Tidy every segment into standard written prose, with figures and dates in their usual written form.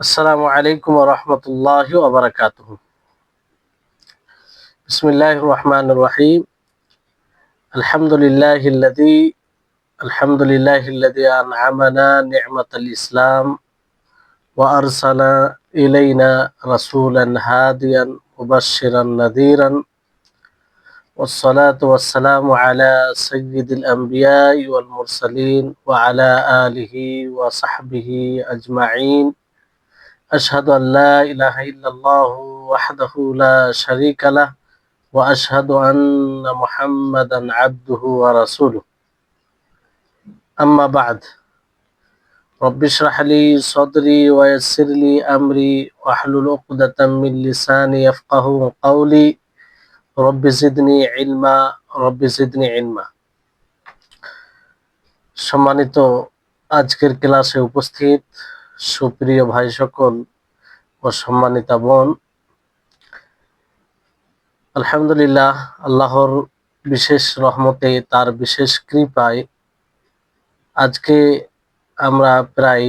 আসসালামু আলাইকুম ওয়া রাহমাতুল্লাহি ওয়া বারাকাতুহু। বিসমিল্লাহির রহমানির রহিম। আলহামদুলিল্লাহিল্লাযী আলহামদুলিল্লাহিল্লাযী আন'আমানা নি'মাতাল ইসলাম ওয়া আরসালা ইলাইনা রাসূলান হাদিয়ান মুবাশশিরান নাযীরান ওয়াসসালাতু ওয়াসসালামু আলা সাইয়্যিদিল আমবিয়াই ওয়াল মুরসালিন ওয়া আলা আলিহি ওয়া সাহবিহি আজমাইন। আশহাদু আল্লা ইলাহা ইল্লাল্লাহু ওয়াহদাহু লা শারীকা লাহু ওয়া আশহাদু আন্না মুহাম্মাদান আবদুহু ওয়া রাসূলুহু। আম্মা বা'দ। রব্বি ইশরাহ লি সাদরি ওয়া ইয়াসসির লি আমরি ওয়াহলুল উকদাতাম মিন লিসানি ইয়াফকাহু কাওলি। রব্বি জিদনি ইলমা। সম্মানিত আজকের ক্লাসে উপস্থিত সুপ্রিয় ভাই সকল ও সম্মানিতা বোন, আলহামদুলিল্লাহ, আল্লাহর বিশেষ রহমতে, তার বিশেষ কৃপায় আজকে আমরা প্রায়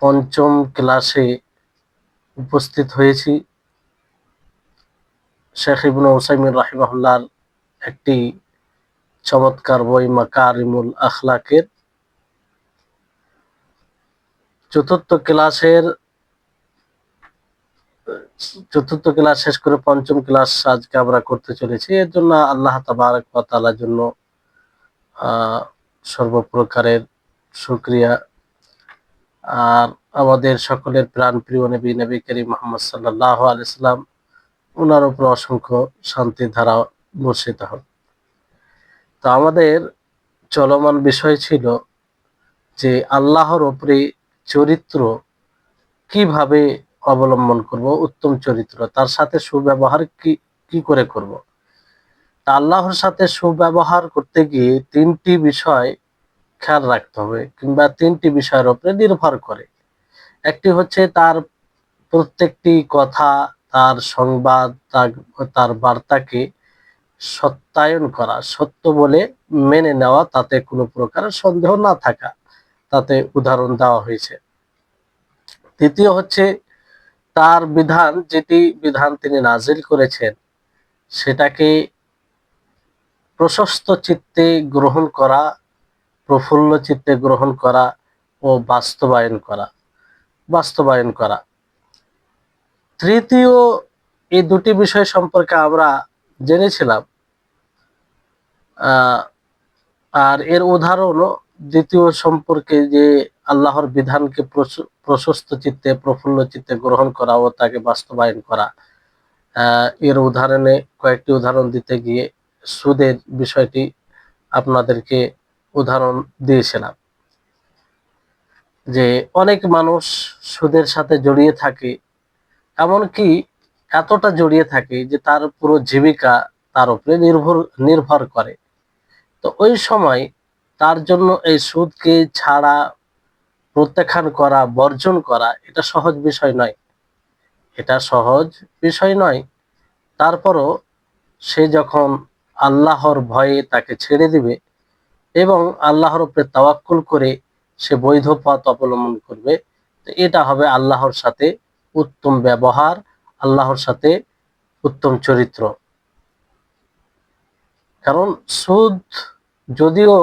পঞ্চম ক্লাসে উপস্থিত হয়েছি। শেখ ইবনে উসাইমিন রাহিমাহুল্লাহর একটি চমৎকার বই মাকারিমুল আখলাকের চতুর্থ ক্লাস শেষ করে পঞ্চম ক্লাস আজকে আমরা করতে চলেছি। এর জন্য আল্লাহ তাবারক ওয়া তাআলার জন্য সর্বপ্রকারের শুকরিয়া। আর আমাদের সকলের প্রাণ প্রিয় নবী করিম মুহাম্মদ সাল্লাল্লাহু আলাইহি ওয়াসাল্লাম, ওনার উপর অসংখ্য শান্তি ধারা বর্ষিত হোক। তো আমাদের চলমান বিষয় ছিল যে আল্লাহর উপরে চরিত্র কিভাবে অবলম্বন করব, উত্তম চরিত্র, তার সাথে সুব্যবহার কি করে করব। তা আল্লাহর সাথে সুব্যবহার করতে গিয়ে তিনটি বিষয় খেয়াল রাখতে হবে, কিংবা তিনটি বিষয়ের উপরে নির্ভর করে। একটি হচ্ছে তার প্রত্যেকটি কথা, তার সংবাদ, তার বার্তাকে সত্যায়ন করা, সত্য বলে মেনে নেওয়া, তাতে কোনো প্রকার সন্দেহ না থাকা, তাতে উদাহরণ দেওয়া হয়েছে। দ্বিতীয় হচ্ছে তার বিধান, যেটি বিধান তিনি নাজিল করেছেন, সেটাকে প্রশস্ত চিত্তে গ্রহণ করা, প্রফুল্ল চিত্তে গ্রহণ করা ও বাস্তবায়ন করা। তৃতীয়, এই দুটি বিষয় সম্পর্কে আমরা জেনেছিলাম, আর এর উদাহরণও দ্বিতীয় সম্পর্কে, যে আল্লাহর বিধানকে প্রশস্ত চিত্তে, প্রফুল্ল চিত্তে গ্রহণ করা ও তাকে বাস্তবায়ন করা। এর উদাহরণে কয়েকটি উদাহরণ দিতে গিয়ে সুদের বিষয়টি আপনাদেরকে উদাহরণ দিয়েছিলাম, যে অনেক মানুষ সুদের সাথে জড়িয়ে থাকে, এমনকি এতটা জড়িয়ে থাকে যে তার পুরো জীবিকা তার উপরে নির্ভর করে। তো ওই সময় তার জন্য এই সুদকে ছাড়া, প্রত্যাখ্যান করা, বর্জন করা, এটা সহজ বিষয় নয়। তারপরও সে যখন আল্লাহর ভয়ে তাকে ছেড়ে দিবে এবং আল্লাহর উপরে তাওয়াক্কুল করে সে বৈধ পথ অবলম্বন করবে, তো এটা হবে আল্লাহর সাথে উত্তম ব্যবহার, আল্লাহর সাথে উত্তম চরিত্র। কারণ সুদ, যদিও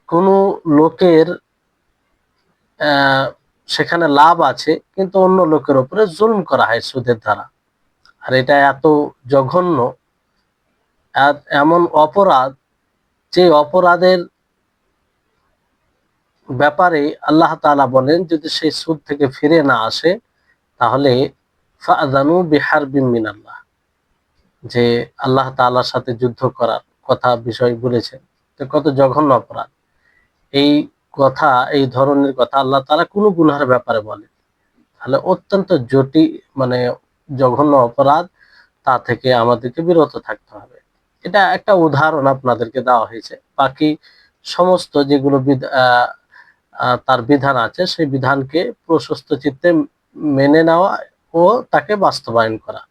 কোনো লোকের সেখানে লাভ আছে, কিন্তু অন্য লোকের উপরে জুলম করা হয় সুদের দ্বারা। আর এটা এত জঘন্য, এমন অপরাধ, যে অপরাধের ব্যাপারে আল্লাহ তাআলা বলেন, যদি সেই সুদ থেকে ফিরে না আসে তাহলে ফাআযানু বিহারবিন মিনাল্লাহ, যে আল্লাহ তাআলার সাথে যুদ্ধ করার বিষয় বলেছেন। তো কত জঘন্য অপরাধ এই কথা, এই ধরনের কথা আল্লাহ তাআলা কোনো গুনাহের ব্যাপারে বলেন, তাহলে অত্যন্ত জঘন্য অপরাধ, তা থেকে আমাদেরকে বিরত থাকতে হবে। এটা একটা উদাহরণ আপনাদেরকে দেওয়া হয়েছে। বাকি সমস্ত যেগুলো তার বিধান আছে, সেই বিধানকে প্রশস্ত চিত্তে মেনে নেওয়া ও তাকে বাস্তবায়ন করা।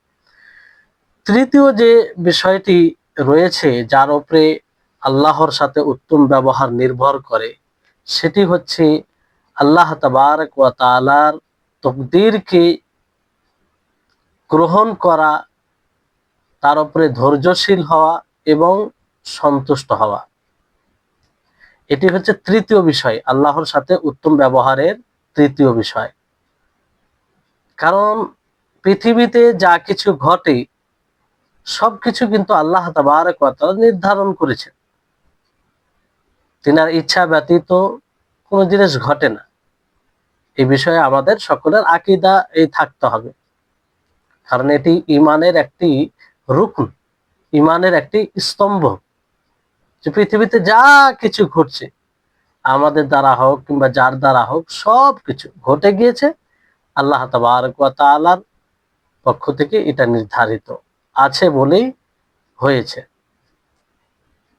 তৃতীয় যে বিষয়টি রয়েছে, যার উপরে আল্লাহর সাথে উত্তম ব্যবহার নির্ভর করে, সেটি হচ্ছে আল্লাহ তাবারক ওয়া তাআলার তাকদীরকে গ্রহণ করা, তার উপরে ধৈর্যশীল হওয়া এবং সন্তুষ্ট হওয়া। এটি হচ্ছে তৃতীয় বিষয়, আল্লাহর সাথে উত্তম ব্যবহারের তৃতীয় বিষয়। কারণ পৃথিবীতে যা কিছু ঘটে সবকিছু কিন্তু আল্লাহ তাবারক ওয়া তাআলা নির্ধারণ করেছেন। তিনার ইচ্ছা ব্যতীত কোনো জিনিস ঘটে না। এই বিষয়ে আমাদের সকলের আকীদা এই থাকতে হবে, কারণ এটি ঈমানের একটি রুকন, ঈমানের একটি স্তম্ভ, যে পৃথিবীতে যা কিছু ঘটছে আমাদের দ্বারা হোক কিংবা যার দ্বারা হোক, সব কিছু ঘটে গিয়েছে আল্লাহ তাবারক ওয়া তাআলার পক্ষ থেকে, এটা নির্ধারিত আছে বলেই হয়েছে,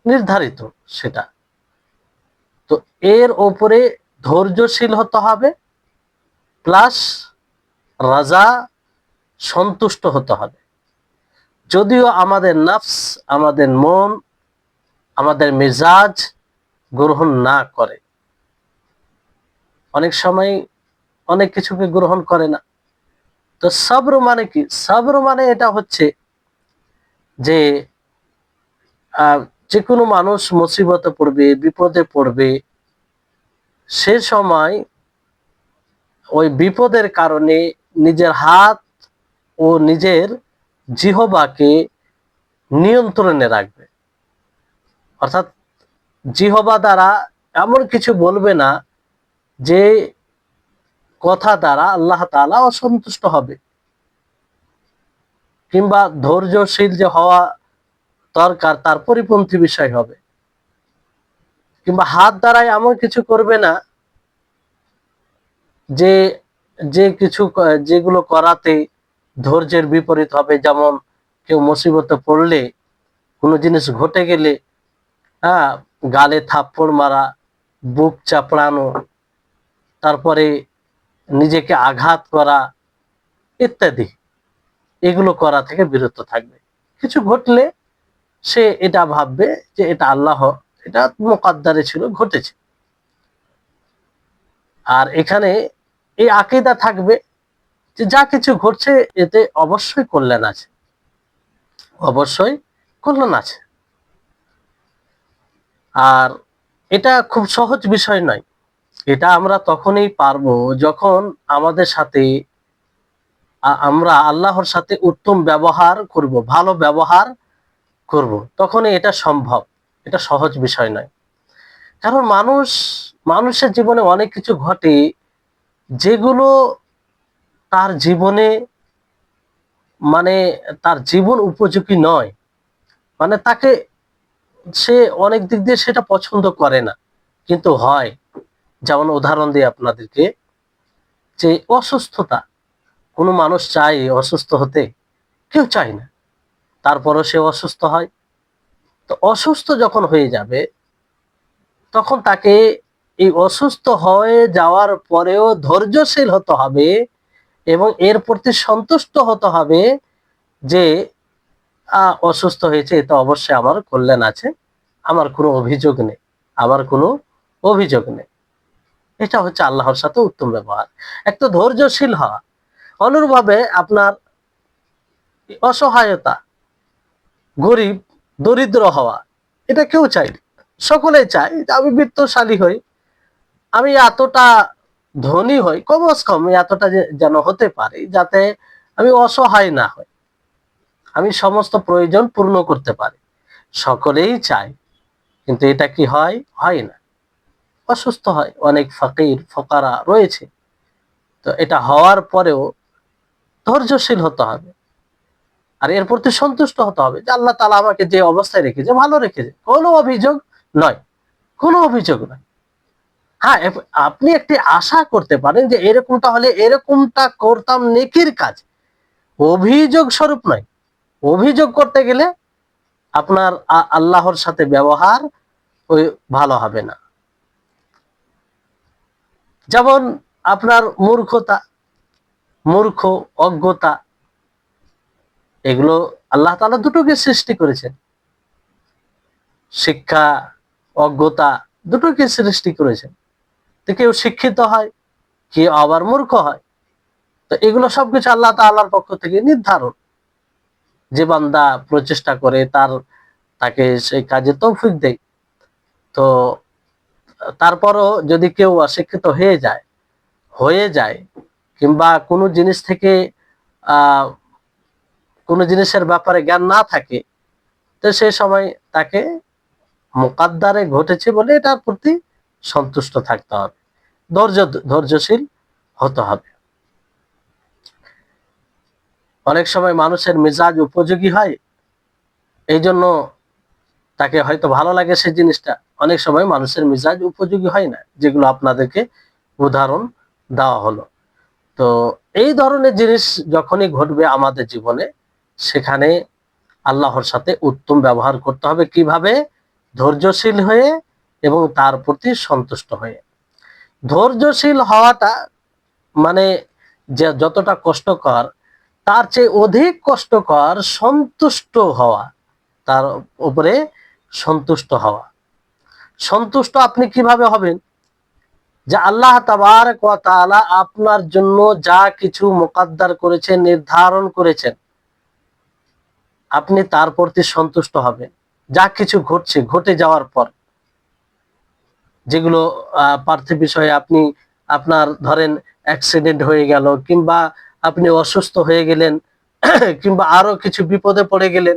নির্ধারিত সেটা। তো এর ওপরে ধৈর্যশীল হতে হবে, প্লাস রাজা, সন্তুষ্ট হতে হবে। যদিও আমাদের নফস, আমাদের মন, আমাদের মেজাজ গ্রহণ না করে, অনেক সময় অনেক কিছুকে গ্রহণ করে না। তো সবর মানে কি? সবর মানে এটা হচ্ছে যে যে কোনো মানুষ মুসিবতে পড়বে, বিপদে পড়বে, সে সময় ওই বিপদের কারণে নিজের হাত ও নিজের জিহবাকে নিয়ন্ত্রণে রাখবে। অর্থাৎ জিহবা দ্বারা এমন কিছু বলবে না যে কথা দ্বারা আল্লাহ তাআলা অসন্তুষ্ট হবে, কিংবা ধৈর্যশীল যে হওয়া দরকার তার পরিপন্থী বিষয় হবে, কিংবা হাত দ্বারাই এমন কিছু করবে না যে যে কিছু যেগুলো করাতে ধৈর্যের বিপরীত হবে। যেমন কেউ মুসিবতে পড়লে, কোনো জিনিস ঘটে গেলে, হ্যাঁ, গালে থাপ্পড় মারা, বুক চাপড়ানো, তারপরে নিজেকে আঘাত করা ইত্যাদি, এগুলো করা থেকে বিরত থাকবে। কিছু ঘটলে সে এটা ভাববে যে এটা আল্লাহ, এটা মুকদ্দারে ছিল, ঘটেছে। আর এখানে এই আকীদা থাকবে যে যা কিছু ঘটছে এতে অবশ্যই কল্যাণ আছে, অবশ্যই কল্যাণ আছে। আর এটা খুব সহজ বিষয় নয়। এটা আমরা তখনই পারবো যখন আমাদের সাথে আমরা আল্লাহর সাথে উত্তম ব্যবহার করব, ভালো ব্যবহার করব, তখনই এটা সম্ভব। এটা সহজ বিষয় নয়। কারণ মানুষের জীবনে অনেক কিছু ঘটে যেগুলো তার জীবনে, মানে তার জীবন উপযোগী নয়, মানে তাকে, সে অনেক দিক দিয়ে সেটা পছন্দ করে না, কিন্তু হয়। যেমন উদাহরণ দিই আপনাদেরকে, যে অসুস্থতা, কোনো মানুষ চায় অসুস্থ হতে? কেউ চায় না, তারপরও সে অসুস্থ হয়। তো অসুস্থ যখন হয়ে যাবে, তখন তাকে এই অসুস্থ হয়ে যাওয়ার পরেও ধৈর্যশীল হতে হবে এবং এর প্রতি সন্তুষ্ট হতে হবে যে অসুস্থ হয়েছে, এতে অবশ্যই আমার কল্যাণ আছে, আমার কোনো অভিযোগ নেই, আমার কোনো অভিযোগ নেই। এটা হচ্ছে আল্লাহর সাথে উত্তম ব্যবহার, একটা ধৈর্যশীল হওয়া। অনুরূপভাবে আপনার অসহায়তা, গরিব, দরিদ্র হওয়া, এটা কেউ চাই, সকলেই চায় যে আমি বিত্তশালী হই, আমি এতটা ধনী হই, কমস কম এতটা যেন হতে পারে যাতে আমি অসহায় না হই, আমি সমস্ত প্রয়োজন পূর্ণ করতে পারি। সকলেই চায়, কিন্তু এটা কি হয়? হয় না, অসুস্থ হয়। অনেক ফকির ফকারা রয়েছে। তো এটা হওয়ার পরেও ধৈর্যশীল হতে হবে, আর এর প্রতি সন্তুষ্ট হতে হবে যে আল্লাহ তাআলা আমাকে যে অবস্থায় রেখেছে ভালো রেখেছে, কোনো অভিযোগ নয়, কোনো অভিযোগ নয়। হ্যাঁ, আপনি একটি আশা করতে পারেন যে এরকমটা হলে এরকমটা করতাম, নেকির কাজ, অভিযোগ স্বরূপ নয়। অভিযোগ করতে গেলে আপনার আল্লাহর সাথে ব্যবহার ওই ভালো হবে না। যেমন আপনার মূর্খতা, অজ্ঞতা, এগুলো আল্লাহ তাআলা দুটোকে সৃষ্টি করেছেন। শিক্ষা, অজ্ঞতা দুটোকে সৃষ্টি করেছেন। তো কেউ শিক্ষিত হয়, কে আবার মূর্খ হয়। তো এগুলো সবকিছু আল্লাহ তাআলার পক্ষ থেকে নির্ধারণ। যে বান্দা প্রচেষ্টা করে তাকে সেই কাজে তৌফিক দেয়। তো তারপরও যদি কেউ অশিক্ষিত হয়ে যায় কিংবা কোনো জিনিস থেকে আহ কোনো জিনিসের ব্যাপারে জ্ঞান না থাকে, তো সেই সময় তাকে মুকাদ্দারে ঘটেছে বলে এটার প্রতি সন্তুষ্ট থাকতে হবে, ধৈর্যশীল হতে হবে। অনেক সময় মানুষের মেজাজ উপযোগী হয়, এই জন্য তাকে হয়তো ভালো লাগে সেই জিনিসটা। অনেক সময় মানুষের মেজাজ উপযোগী হয় না, যেগুলো আপনাদেরকে উদাহরণ দেওয়া হলো। তো এই ধরনের জিনিস যখনই ঘটবে আমাদের জীবনে, সেখানে আল্লাহর সাথে উত্তম ব্যবহার করতে হবে। কিভাবে? ধৈর্যশীল হয়ে এবং তার প্রতি সন্তুষ্ট হয়ে। ধৈর্যশীল হওয়াটা মানে যে যতটা কষ্টকর, তার চেয়ে অধিক কষ্টকর সন্তুষ্ট হওয়া, তার উপরে সন্তুষ্ট হওয়া। সন্তুষ্ট আপনি কিভাবে হবেন? যে আল্লাহ তাবারক ওয়া তাআলা আপনার জন্য যা কিছু মুকদ্দার করেছেন, নির্ধারণ করেছেন, আপনি তার প্রতি সন্তুষ্ট হবেন। যা কিছু ঘটছে, ঘটে যাওয়ার পর যেগুলো পার্থিব বিষয়ে আপনার ধরেন অ্যাক্সিডেন্ট হয়ে গেল, কিংবা আপনি অসুস্থ হয়ে গেলেন, কিংবা আরো কিছু বিপদে পড়ে গেলেন,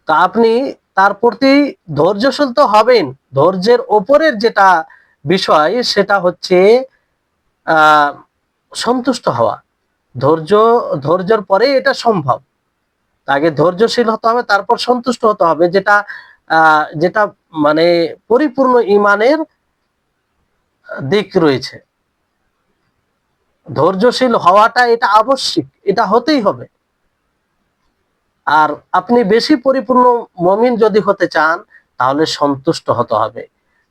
তা আপনি তার প্রতি ধৈর্যশীল তো হবেন। ধৈর্যের ওপরের যেটা বিষয় সেটা হচ্ছে সন্তুষ্ট হওয়া। ধৈর্যের পরে এটা সম্ভব। আগে ধৈর্যশীল হতে হবে, তারপর সন্তুষ্ট হতে হবে, যেটা মানে পরিপূর্ণ ঈমানের দিক রয়েছে। ধৈর্যশীল হওয়াটা এটা আবশ্যিক, এটা হতেই হবে। আর আপনি বেশি পরিপূর্ণ মুমিন যদি হতে চান, তাহলে সন্তুষ্ট হতে হবে।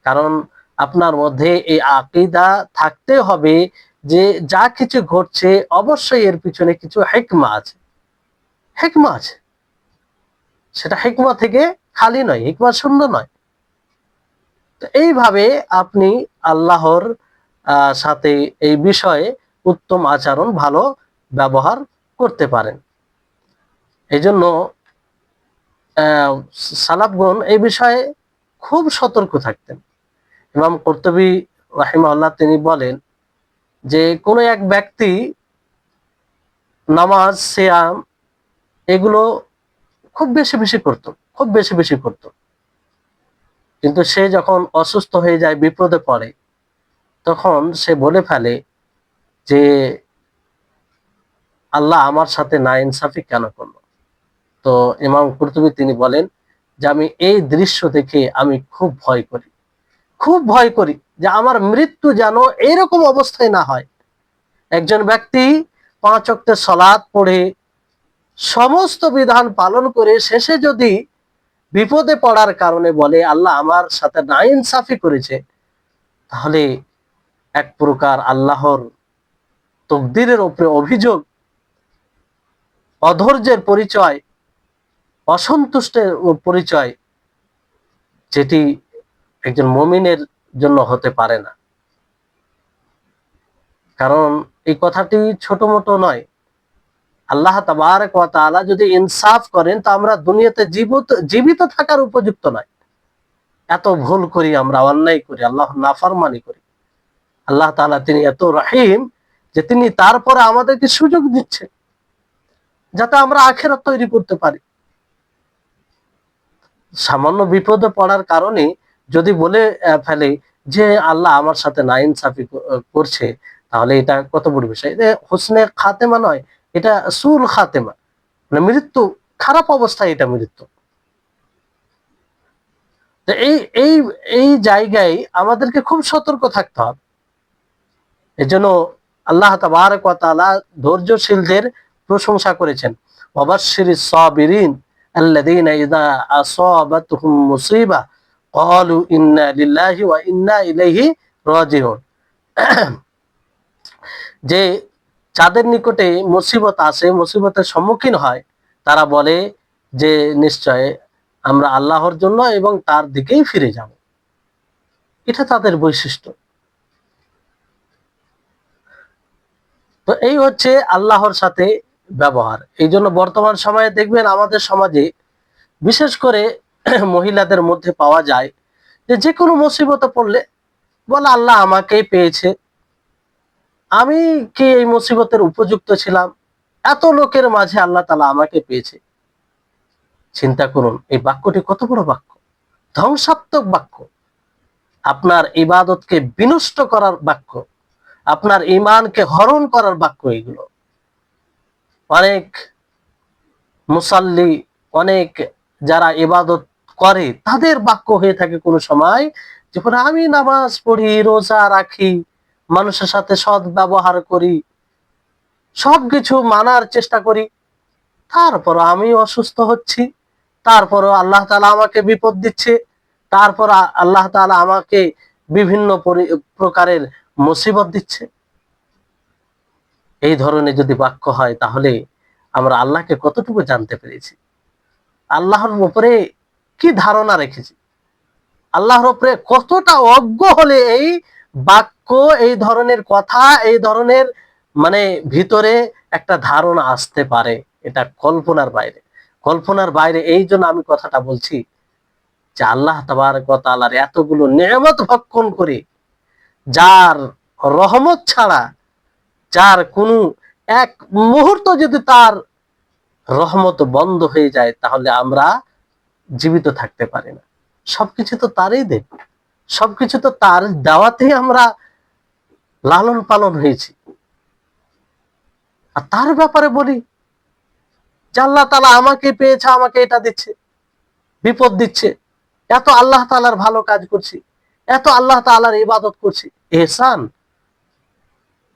কারণ আপনার মধ্যে এই আকীদা থাকতে হবে যে যা কিছু ঘটছে অবশ্যই এর পিছনে কিছু হিকমা আছে। হিকমা আছে, সেটা হিকমা থেকে খালি নয়, হিকমা শূন্য নয়। তো এইভাবে আপনি আল্লাহর সাথে এই বিষয়ে উত্তম আচরণ, ভালো ব্যবহার করতে পারেন। এই জন্য সালাফগণ এই বিষয়ে খুব সতর্ক থাকতেন। ইমাম কুরতুবী রাহিমাহুল্লাহ তিনি বলেন যে কোনো এক ব্যক্তি নামাজ, সিয়াম এগুলো খুব বেশি বেশি করত, খুব বেশি বেশি করত, কিন্তু সে যখন অসুস্থ হয়ে যায়, বিপদে পড়ে, তখন সে বলে ফেলে যে আল্লাহ আমার সাথে নাইনসাফি কেন করলো। তো ইমাম কুরতুবী তিনি বলেন যে আমি এই দৃশ্য দেখে আমি খুব ভয় করি, খুব ভয় করি যে আমার মৃত্যু যেন এরকম অবস্থায় না হয়। একজন ব্যক্তি 5 ওয়াক্তের সালাত পড়ে সমস্ত বিধান পালন করে শেষে যদি বিপদে পড়ার কারণে বলে আল্লাহ আমার সাথে নাইনসাফি করেছে, তাহলে এক প্রকার আল্লাহর তকদিরের উপরে অভিযোগ, অধৈর্যের পরিচয়, অসন্তুষ্টের পরিচয়, যেটি একজন মুমিনের জন্য হতে পারে না। কারণ এই কথাটি ছোট মোটো নয়। আল্লাহ তাবারক ওয়া তাআলা যদি ইনসাফ করেন, তো আমরা দুনিয়াতে জীবিত থাকার উপযুক্ত নয়। এত ভুল করি আমরা, অন্যায় করি, আল্লাহর নাফরমানি করি। আল্লাহ তাআলা তিনি এত রহিম যে তিনি তারপরে আমাদেরকে সুযোগ দিচ্ছেন যাতে আমরা আখিরাত তৈরি করতে পারি। সামান্য বিপদে পড়ার কারণে যদি বলে ফেলে যে আল্লাহ আমার সাথে নাইনসাফি করছে, তাহলে এটা কত বড় বিষয়। হোসনে খাতেমা নয়, এটা সুল খাতেমা, মানে মৃত্যু, খারাপ অবস্থায় এটা মৃত্যু। তো এই এই এই জায়গায় আমাদেরকে খুব সতর্ক থাকতে হবে। এজন্য আল্লাহ তাবারক ওয়া তাআলা ধৈর্যশীলদের প্রশংসা করেছেন। ওয়াবাশশিরিস সাবিরিন আল্লাযীনা ইযা আসাবাতহুম মুসিবা ক্বালু ইন্না লিল্লাহি ওয়া ইন্না ইলাইহি রাজিউন। যে যাদের নিকটে মুসিবত আসে, মুসিবতের সম্মুখীন হয়, তারা বলে যে নিশ্চয় আমরা আল্লাহর জন্য এবং তার দিকেই ফিরে যাব। এটা তাদের বৈশিষ্ট্য। তো এই হচ্ছে আল্লাহর সাথে ব্যবহার। এই জন্য বর্তমান সময়ে দেখবেন আমাদের সমাজে বিশেষ করে মহিলাদের মধ্যে পাওয়া যায় যে যে কোনো মুসিবতে পড়লে বলে আল্লাহ আমাকেই পেয়েছে, আমি কি এই মুসিবতের উপযুক্ত ছিলাম, এত লোকের মাঝে আল্লাহ তাআলা আমাকে পেয়েছে। চিন্তা করুন এই বাক্যটি কত বড় বাক্য, ধ্বংসাত্মক বাক্য, আপনার ইবাদতকে বিনষ্ট করার বাক্য, আপনার ঈমানকে হরণ করার বাক্য। এগুলো অনেক মুসাল্লি, অনেক যারা ইবাদত করে তাদের বাক্য হয়ে থাকে কোন সময়, যখন আমি নামাজ পড়ি, রোজা রাখি, মানুষের সাথে সৎ ব্যবহার করি, সবকিছু মানার চেষ্টা করি, তারপর আমি অসুস্থ হচ্ছি, তারপরও আল্লাহ তাআলা আমাকে বিপদ দিচ্ছে, তারপর আল্লাহ তাআলা আমাকে বিভিন্ন প্রকারের মুসিবত দিচ্ছে। এই ধরনের যদি বাক্য হয় তাহলে আমরা আল্লাহকে কতটুকু জানতে পেরেছি, আল্লাহর উপরে কি ধারণা রেখেছি, আল্লাহর উপরে কতটা অজ্ঞ হলে এই বাক্য, এই ধরনের কথা, এই ধরনের মানে ভিতরে একটা ধারণা আসতে পারে। এটা কল্পনার বাইরে, কল্পনার বাইরে। এই জন্য আমি কথাটা বলছি যে আল্লাহ তাবারক ওয়া তাআলার এতগুলো নেয়ামত ভক্ষণ করে, যার রহমত ছাড়া, যার কোনো এক মুহূর্ত যদি তার রহমত বন্ধ হয়ে যায় তাহলে আমরা জীবিত থাকতে পারি না। সবকিছু তো তারই দেন, সবকিছু তো তার দেওয়াতেই আমরা লালন পালন হয়েছি। আর তার ব্যাপারে বলি যে আল্লাহ তাআলা আমাকে পেয়েছে, আমাকে এটা দিচ্ছে, বিপদ দিচ্ছে, এত আল্লাহ তাআলার ভালো কাজ করছি, এত আল্লাহ তাআলার ইবাদত করছি, ইহসান,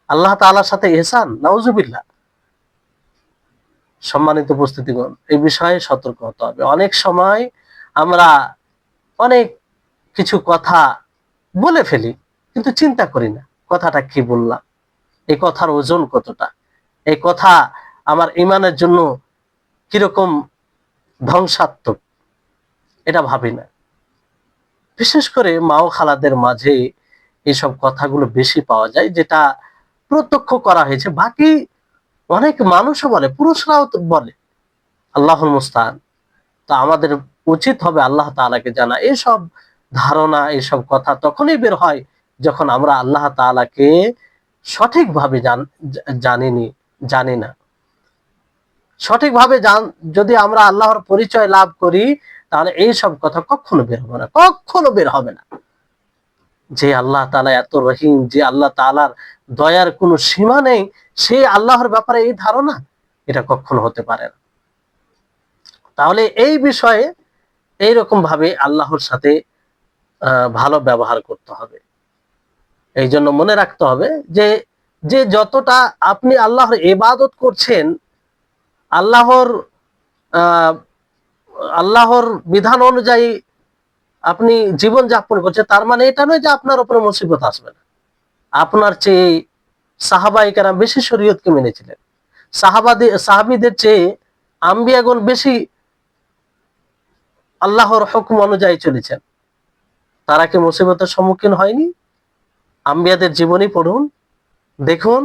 আল্লাহ তাআলার সাথে ইহসান, নাউজুবিল্লাহ। সম্মানিত উপস্থিতিগণ, এই বিষয়ে সতর্ক হতে হবে। অনেক সময় আমরা অনেক কিছু কথা বলে ফেলি কিন্তু চিন্তা করি না কথাটা কি বললাম, এই কথার ওজন কতটা, এই কথা আমার ঈমানের জন্য কিরকম ধ্বংসাত্মক, এটা ভাবি না। বিশেষ করে মা ও খালাদের মাঝে এইসব কথাগুলো বেশি পাওয়া যায়, যেটা প্রত্যক্ষ করা হয়েছে। বাকি অনেক মানুষও বলে, পুরুষরাও তো বলে, আল্লাহুল মুস্তাআন। তো আমাদের উচিত হবে আল্লাহ তাআলাকে জানা। এসব ধারণা, এসব কথা তখনই বের হয় যখন আমরা আল্লাহ তাআলাকে সঠিকভাবে জানি না। সঠিকভাবে যদি আমরা আল্লাহর পরিচয় লাভ করি তাহলে এইসব কথা কখনো বের হবে না, কখনো বের হবে না। যে আল্লাহ তাআলা এত রহিম, যে আল্লাহ তাআলার দয়ার কোনো সীমা নেই, সেই আল্লাহর ব্যাপারে এই ধারণা, এটা কখনো হতে পারে না। তাহলে এই বিষয়ে এইরকম ভাবে আল্লাহর সাথে ভালো ব্যবহার করতে হবে। এই জন্য মনে রাখতে হবে যে যে যতটা আপনি আল্লাহর ইবাদত করছেন, আল্লাহর আল্লাহর বিধান অনুযায়ী আপনি জীবন যাপন করছেন, তার মানে এটা নয় যে আপনার উপরে মুসিবত আসবে না। আপনার চেয়ে সাহাবায়ে কেরাম বেশি শরীয়তকে মেনেছিলেন, সাহাবীদের চেয়ে আম্বিয়াগণ বেশি আল্লাহর হুকুম অনুযায়ী চলেছেন। তারা কি মুসিবতের সম্মুখীন হয়নি? আম্বিয়াদের জীবনী পড়ুন, দেখুন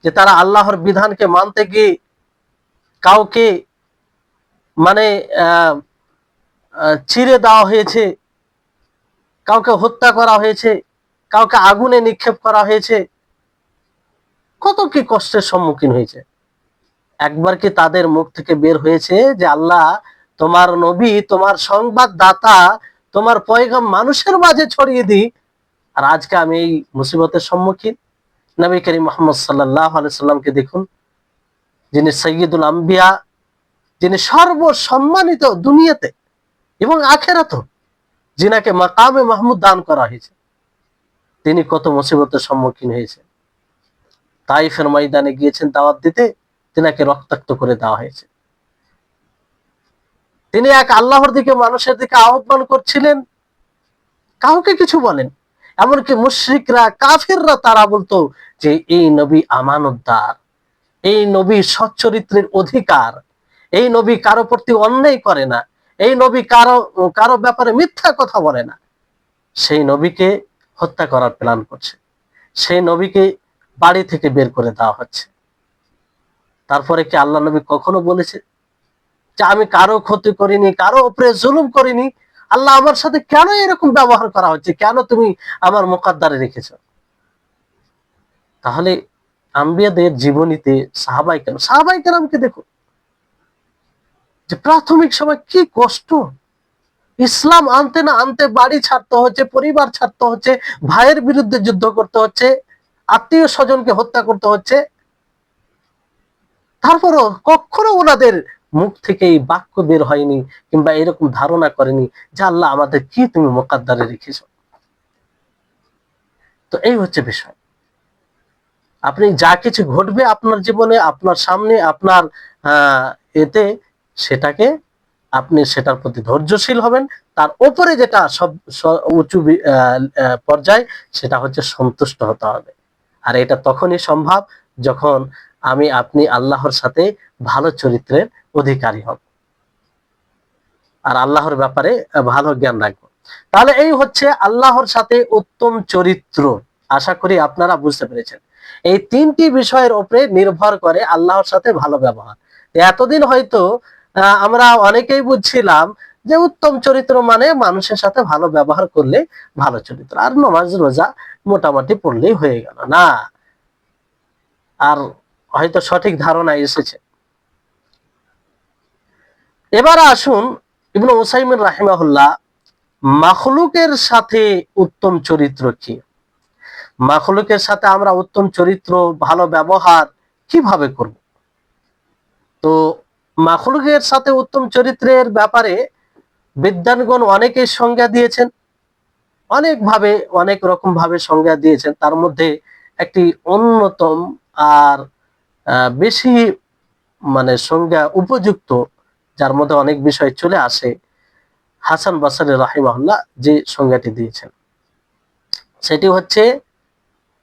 যে তারা আল্লাহর বিধানকে মানতে গিয়ে কাউকে মানে চিরে দেওয়া হয়েছে, কাউকে হত্যা করা হয়েছে, কাউকে আগুনে নিক্ষেপ করা হয়েছে, কত কি কষ্টের সম্মুখীন হয়েছে। একবার কি তাদের মুখ থেকে বের হয়েছে যে আল্লাহ তোমার নবী, তোমার সংবাদদাতা, তোমার পয়গাম মানুষের মাঝে ছড়িয়ে দিই, আর আজকে আমি এই মুসিবতের সম্মুখীন? নবী করিম মুহাম্মদ সাল্লাল্লাহু আলাইহি সাল্লামকে দেখুন, যিনি সাইয়্যিদুল আম্বিয়া, যিনি সর্বসম্মানিত দুনিয়াতে এবং আখিরাতেও, যিনাকে মাকামে মাহমুদ দান করা হয়েছে, তিনি কত মুসিবতের সম্মুখীন হয়েছে। তাইফের ময়দানে গিয়েছেন দাওয়াত দিতে, তিনাকে রক্তাক্ত করে দেওয়া হয়েছে। তিনি এক আল্লাহর দিকে, মানুষের দিকে আহ্বান করছিলেন, কাউকে কিছু বলেন। এমনকি মুশরিকরা, কাফিররা, তারা বলতো যে এই নবী আমানতদার, এই নবী সচ্চরিত্রের অধিকার, এই নবী কারো প্রতি অন্যায় করে না, এই নবী কারো ব্যাপারে মিথ্যা কথা বলে না। সেই নবীকে হত্যা করার প্ল্যান করছে, সেই নবীকে বাড়ি থেকে বের করে দেওয়া হচ্ছে। তারপরে কি আল্লাহ নবী কখনো বলেছে যে আমি কারো ক্ষতি করিনি, কারো উপরে জুলুম করিনি, আল্লাহ আমার সাথে কেন এরকম ব্যবহার করা হচ্ছে, কেন তুমি আমার মুকদ্দারে রেখেছো? তাহলে আম্বিয়াদের জীবনীতে সাহাবাই কেরামকে দেখো যে প্রাথমিক সময় কি কষ্ট, ইসলাম আনতে না আনতে বাড়ি ছাড়তে হচ্ছে, পরিবার ছাড়তে হচ্ছে, ভাইয়ের বিরুদ্ধে যুদ্ধ করতে হচ্ছে, আত্মীয় স্বজনকে হত্যা করতে হচ্ছে। তারপরও কখনো ওনাদের মুখ থেকে এই বাক্য বের হয়নি কিংবা এরকম ধারণা করেনি যে আল্লাহ আমাদের কি তুমি মুকদ্দারে রেখেছো। তো এই হচ্ছে বিষয়, আপনি যা কিছু ঘটবে আপনার জীবনে, আপনার সামনে, আপনার এতে, সেটাকে আপনি সেটার প্রতি ধৈর্যশীল হবেন। তার উপরে যেটা সব উঁচু পর্যায়, সেটা হচ্ছে সন্তুষ্ট হতে হবে। আর এটা তখনই সম্ভব যখন আপনি আল্লাহর সাথে ভালো চরিত্রের অধিকারী হব আর আল্লাহর ব্যাপারে ভালো জ্ঞান রাখবো। তাহলে এই হচ্ছে আল্লাহর সাথে উত্তম চরিত্র। আশা করি আপনারা বুঝতে পেরেছেন। এই তিনটি বিষয়ের উপরে নির্ভর করে আল্লাহর সাথে ভালো ব্যবহার। এতদিন হয়তো আমরা অনেকেই বুঝছিলাম যে উত্তম চরিত্র মানে মানুষের সাথে ভালো ব্যবহার করলে ভালো চরিত্র, আর নামাজ রোজা মোটামুটি পড়লেই হয়ে গেল না। আর হয়তো সঠিক ধারণা এসেছে। এবার আসুন ইবনে উসাইমিন রাহিমাহুল্লাহ মাখলুকের সাথে উত্তম চরিত্র কি, মাখলুকের সাথে আমরা উত্তম চরিত্র ভালো ব্যবহার কিভাবে করব। তো মাখলুকের সাথে উত্তম চরিত্রের ব্যাপারে বিদ্বানগণ অনেকেই সংজ্ঞা দিয়েছেন, অনেকভাবে অনেক রকম ভাবে সংজ্ঞা দিয়েছেন। তার মধ্যে একটি অন্যতম আর বেশি সংজ্ঞা উপযুক্ত, যার মধ্যে অনেক বিষয় চলে আসে, হাসান বাসরি রাহিমাহুল্লাহ যে সংজ্ঞাটি দিয়েছেন সেটি হচ্ছে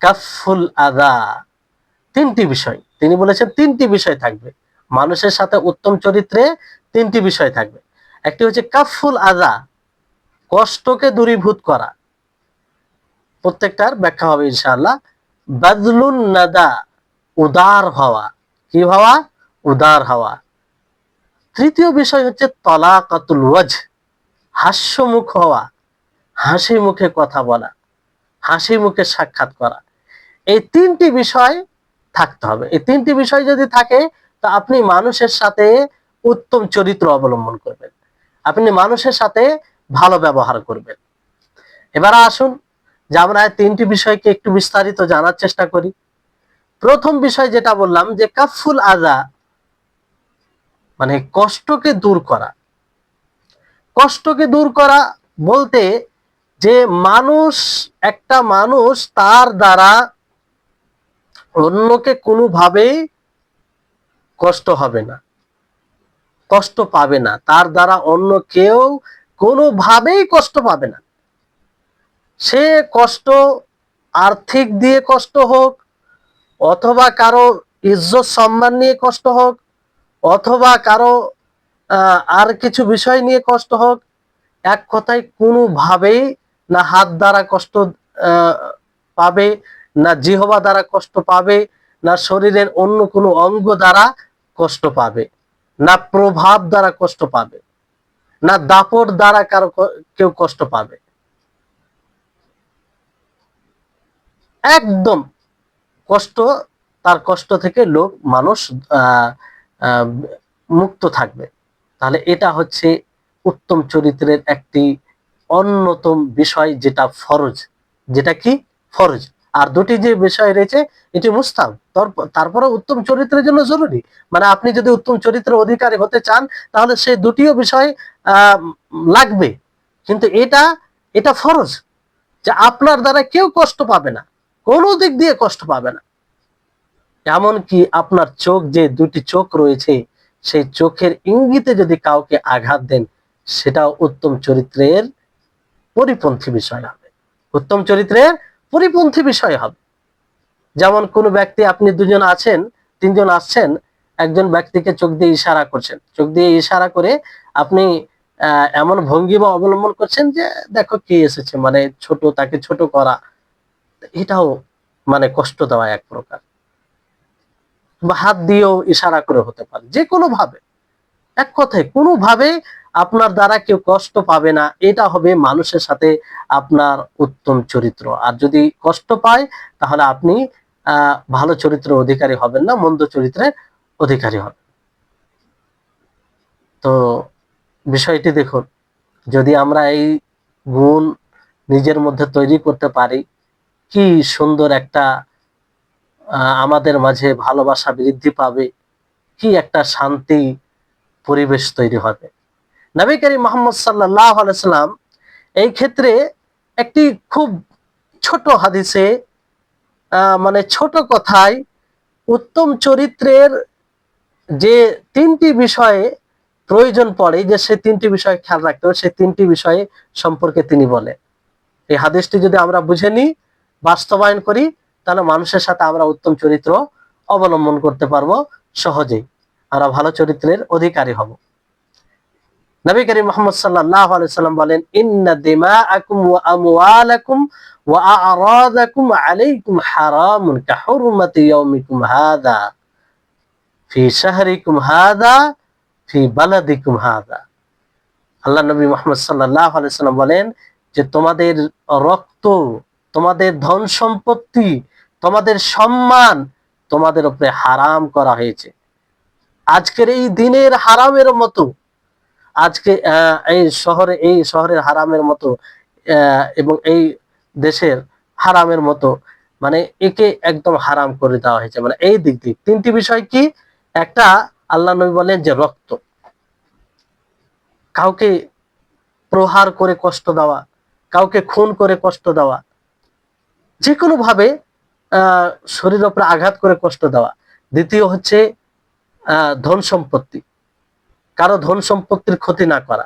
কাফুল আদা। তিনটি বিষয় তিনি বলেছেন, তিনটি বিষয় থাকবে মানুষের সাথে উত্তম চরিত্রে, তিনটি বিষয় থাকবে। একটি হচ্ছে কাফুল আদা, কষ্টকে দূরীভূত করা, প্রত্যেকটার ব্যাখ্যা হবে ইনশাআল্লাহ। বাদলুন নাদা, উদার হওয়া, কি হওয়া? উদার হওয়া। তৃতীয় বিষয় হচ্ছে তলাকাতুল ওয়াজ, হাস্যমুখ হওয়া, হাসি মুখে কথা বলা, হাসি মুখে সাক্ষাৎ করা। এই তিনটি বিষয় থাকতে হবে। এই তিনটি বিষয় যদি থাকে তা আপনি মানুষের সাথে উত্তম চরিত্র অবলম্বন করবেন, আপনি মানুষের সাথে ভালো ব্যবহার করবেন। এবার আসুন যে আমরা তিনটি বিষয়কে একটু বিস্তারিত জানার চেষ্টা করি। প্রথম বিষয় যেটা বললাম যে কাফুল আযা, মানে কষ্টকে দূর করা। কষ্টকে দূর করা বলতে যে একটা মানুষ তার দ্বারা অন্যকে কোনোভাবেই কষ্ট হবে না, কষ্ট পাবে না, তার দ্বারা অন্য কেউ কোনোভাবেই কষ্ট পাবে না। সে কষ্ট আর্থিক দিয়ে কষ্ট হোক, অথবা কারো ইজ্জত সম্মান নিয়ে কষ্ট হোক, অথবা কারো আর কিছু বিষয় নিয়ে কষ্ট হোক, এক কথায় কোনোভাবেই না হাত দ্বারা কষ্ট পাবে, না জিহবা দ্বারা কষ্ট পাবে, না শরীরের অন্য কোনো অঙ্গ দ্বারা কষ্ট পাবে, না প্রভাব দ্বারা কষ্ট পাবে, না দাপট দ্বারা কেউ কষ্ট পাবে। একদম কষ্ট, তার কষ্ট থেকে মানুষ মুক্ত থাকবে। তাহলে এটা হচ্ছে উত্তম চরিত্রের একটি অন্যতম বিষয়, যেটা ফরজ। যেটা কি? ফরজ। আর দুটি যে বিষয় রয়েছে এটি মুস্তাহাব, তারপরে উত্তম চরিত্রের জন্য জরুরি। মানে আপনি যদি উত্তম চরিত্রের অধিকারী হতে চান তাহলে সেই দুটিও বিষয় লাগবে। কিন্তু এটা ফরজ, যে আপনার দ্বারা কেউ কষ্ট পাবে না, কোনো দিক দিয়ে কষ্ট পাবে না। এমনকি আপনার চোখ, যে দুটি চোখ রয়েছে, সেই চোখের ইঙ্গিতে যদি কাউকে আঘাত দেন, সেটাও উত্তম চরিত্রের পরিপন্থী বিষয় হবে, উত্তম চরিত্রের পরিপন্থী বিষয় হবে। যেমন কোন ব্যক্তি, আপনি দুজন আছেন, তিনজন আসছেন, একজন ব্যক্তিকে চোখ দিয়ে ইশারা করছেন, চোখ দিয়ে ইশারা করে আপনি এমন ভঙ্গিমা অবলম্বন করছেন যে দেখো কে এসেছে, মানে ছোট, তাকে ছোট করা, এটাও মানে কষ্ট দেওয়া এক প্রকার, বা হাত দিয়েও ইশারা করে হতে পারে, যে কোনো ভাবে, এক কথায় কোনোভাবে আপনার দ্বারা কেউ কষ্ট পাবে না, এটা হবে মানুষের সাথে আপনার উত্তম চরিত্র। আর যদি কষ্ট পায় তাহলে আপনি ভালো চরিত্রের অধিকারী হবেন না, মন্দ চরিত্রের অধিকারী হবেন। তো বিষয়টি দেখুন, যদি আমরা এই গুণ নিজের মধ্যে তৈরি করতে পারি, কি সুন্দর একটা আমাদের মাঝে ভালোবাসা বৃদ্ধি পাবে, কি একটা শান্তি পরিবেশ তৈরি হবে। নবী করিম মুহাম্মদ সাল্লাল্লাহু আলাইহি সাল্লাম এই ক্ষেত্রে একটি খুব ছোট হাদিসে, মানে ছোট কথায় উত্তম চরিত্রের যে তিনটি বিষয়ে প্রয়োজন পড়ে, যে সেই তিনটি বিষয় খেয়াল রাখতে হবে, সেই তিনটি বিষয়ে সম্পর্কে তিনি বলে। এই হাদিসটি যদি আমরা বুঝে নিই, বাস্তবায়ন করি, তাহলে মানুষের সাথে আমরা উত্তম চরিত্র অবলম্বন করতে পারবো সহজেই, আমরা ভালো চরিত্রের অধিকারী হব। নবী করিম মুহাম্মদ সাল্লাল্লাহু আলাইহি সাল্লাম বলেন, ইন্না দিমাআকুম ওয়া আমওয়ালাকুম ওয়া আ'রাদাকুম আলাইকুম হারামুন কাহুরমাতি ইয়াউমিকুম হাযা ফি শাহরিকুম হাযা ফি বালাদিকুম হাযা। আল্লাহ নবী মুহাম্মদ সাল্লাল্লাহু আলাইহি সাল্লাম বলেন যে তোমাদের রক্ত, তোমাদের ধন সম্পত্তি, তোমাদের সম্মান তোমাদের উপরে হারাম করা হয়েছে আজকের এই দিনের হারামের মতো, আজকে এই শহরের হারামের মতো, এবং এই দেশের হারামের মতো, মানে একে একদম হারাম করে দেওয়া হয়েছে। মানে এই দিক দিয়ে তিনটি বিষয় কি, একটা আল্লাহ নবী বলেন যে রক্ত, কাউকে প্রহার করে কষ্ট দেওয়া, কাউকে খুন করে কষ্ট দেওয়া, যে কোনো ভাবে শরীরের উপরে আঘাত করে কষ্ট দেওয়া। দ্বিতীয় হচ্ছে ধন সম্পত্তি, কারো ধন সম্পত্তির ক্ষতি না করা।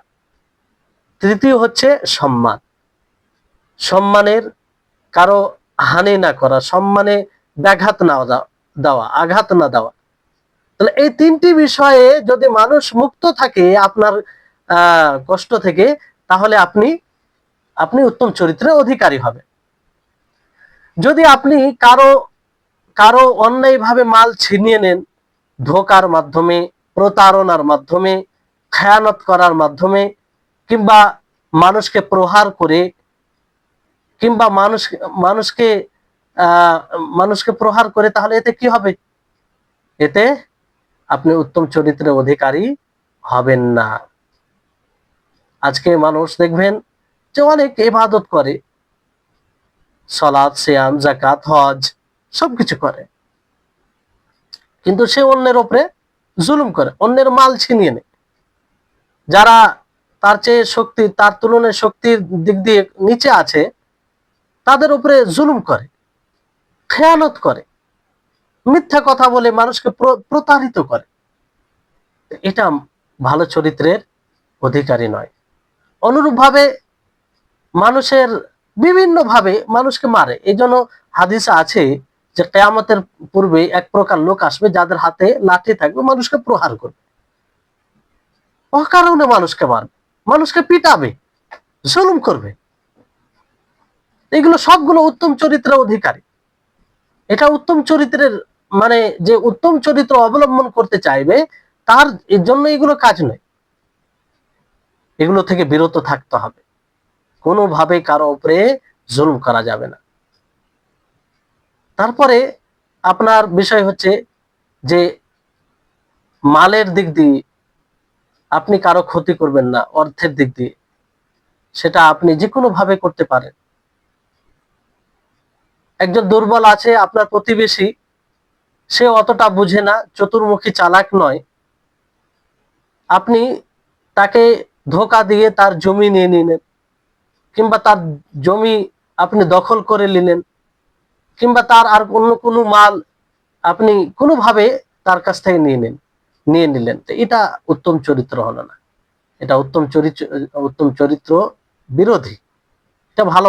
তৃতীয় হচ্ছে সম্মান, সম্মানের কারো হানি না করা, সম্মানে ব্যাঘাত না দেওয়া, আঘাত না দেওয়া। তাহলে এই তিনটি বিষয়ে যদি মানুষ মুক্ত থাকে আপনার কষ্ট থেকে, তাহলে আপনি উত্তম চরিত্রের অধিকারী হবে। যদি আপনি কারো কারো অন্যায়ভাবে মাল ছিনিয়ে নেন, ধোকার মাধ্যমে, প্রতারণার মাধ্যমে, খেয়ানত করার মাধ্যমে, কিংবা মানুষকে প্রহার করে, কিংবা মানুষকে মানুষকে প্রহার করে, তাহলে এতে কি হবে? এতে আপনি উত্তম চরিত্রের অধিকারী হবেন না। আজকে মানুষ দেখবেন যে অনেক ইবাদত করে, সালাত, সিয়াম, যাকাত, হজ সবকিছু করে, কিন্তু সে অন্যের উপরে জুলুম করে, অন্যের মাল ছিনিয়ে নেয়। যারা তার চেয়ে শক্তি, তার তুলনায় শক্তির দিক দিয়ে নিচে আছে, তাদের উপরে জুলুম করে, খেয়ানত করে, মিথ্যা কথা বলে মানুষকে প্রতারিত করে। এটা ভালো চরিত্রের অধিকারী নয়। অনুরূপভাবে মানুষের বিভিন্ন ভাবে মানুষকে মারে। এই জন্য হাদিসে আছে যে কিয়ামতের পূর্বে এক প্রকার লোক আসবে যাদের হাতে লাঠি থাকবে, মানুষকে প্রহার করবে, অকারণে মানুষকে মারবে, মানুষকে পিটাবে, জুলুম করবে। এগুলো সবগুলো উত্তম চরিত্রের অধিকারী। এটা উত্তম চরিত্রের, মানে যে উত্তম চরিত্র অবলম্বন করতে চাইবে তার এর জন্য এগুলো কাজ নয়, এগুলো থেকে বিরত থাকতে হবে। কোনোভাবে কারো উপরে জুলুম করা যাবে না। তারপরে আপনার বিষয় হচ্ছে যে মালের দিক দিয়ে আপনি কারো ক্ষতি করবেন না, অর্থের দিক দিয়ে সেটা আপনি যে কোনো ভাবে করতে পারেন। একজন দুর্বল আছে আপনার প্রতিবেশী, সে অতটা বুঝে না, চতুর্মুখী চালাক নয়, আপনি তাকে ধোকা দিয়ে তার জমি নিয়ে নিলেন, কিংবা তার জমি আপনি দখল করে নিলেন, কিংবা তার আর অন্য কোনো মাল আপনি কোনোভাবে তার কাছ থেকে নিয়ে নিলেন, তো এটা উত্তম চরিত্র হলো না, এটা উত্তম চরিত্র বিরোধী, এটা ভালো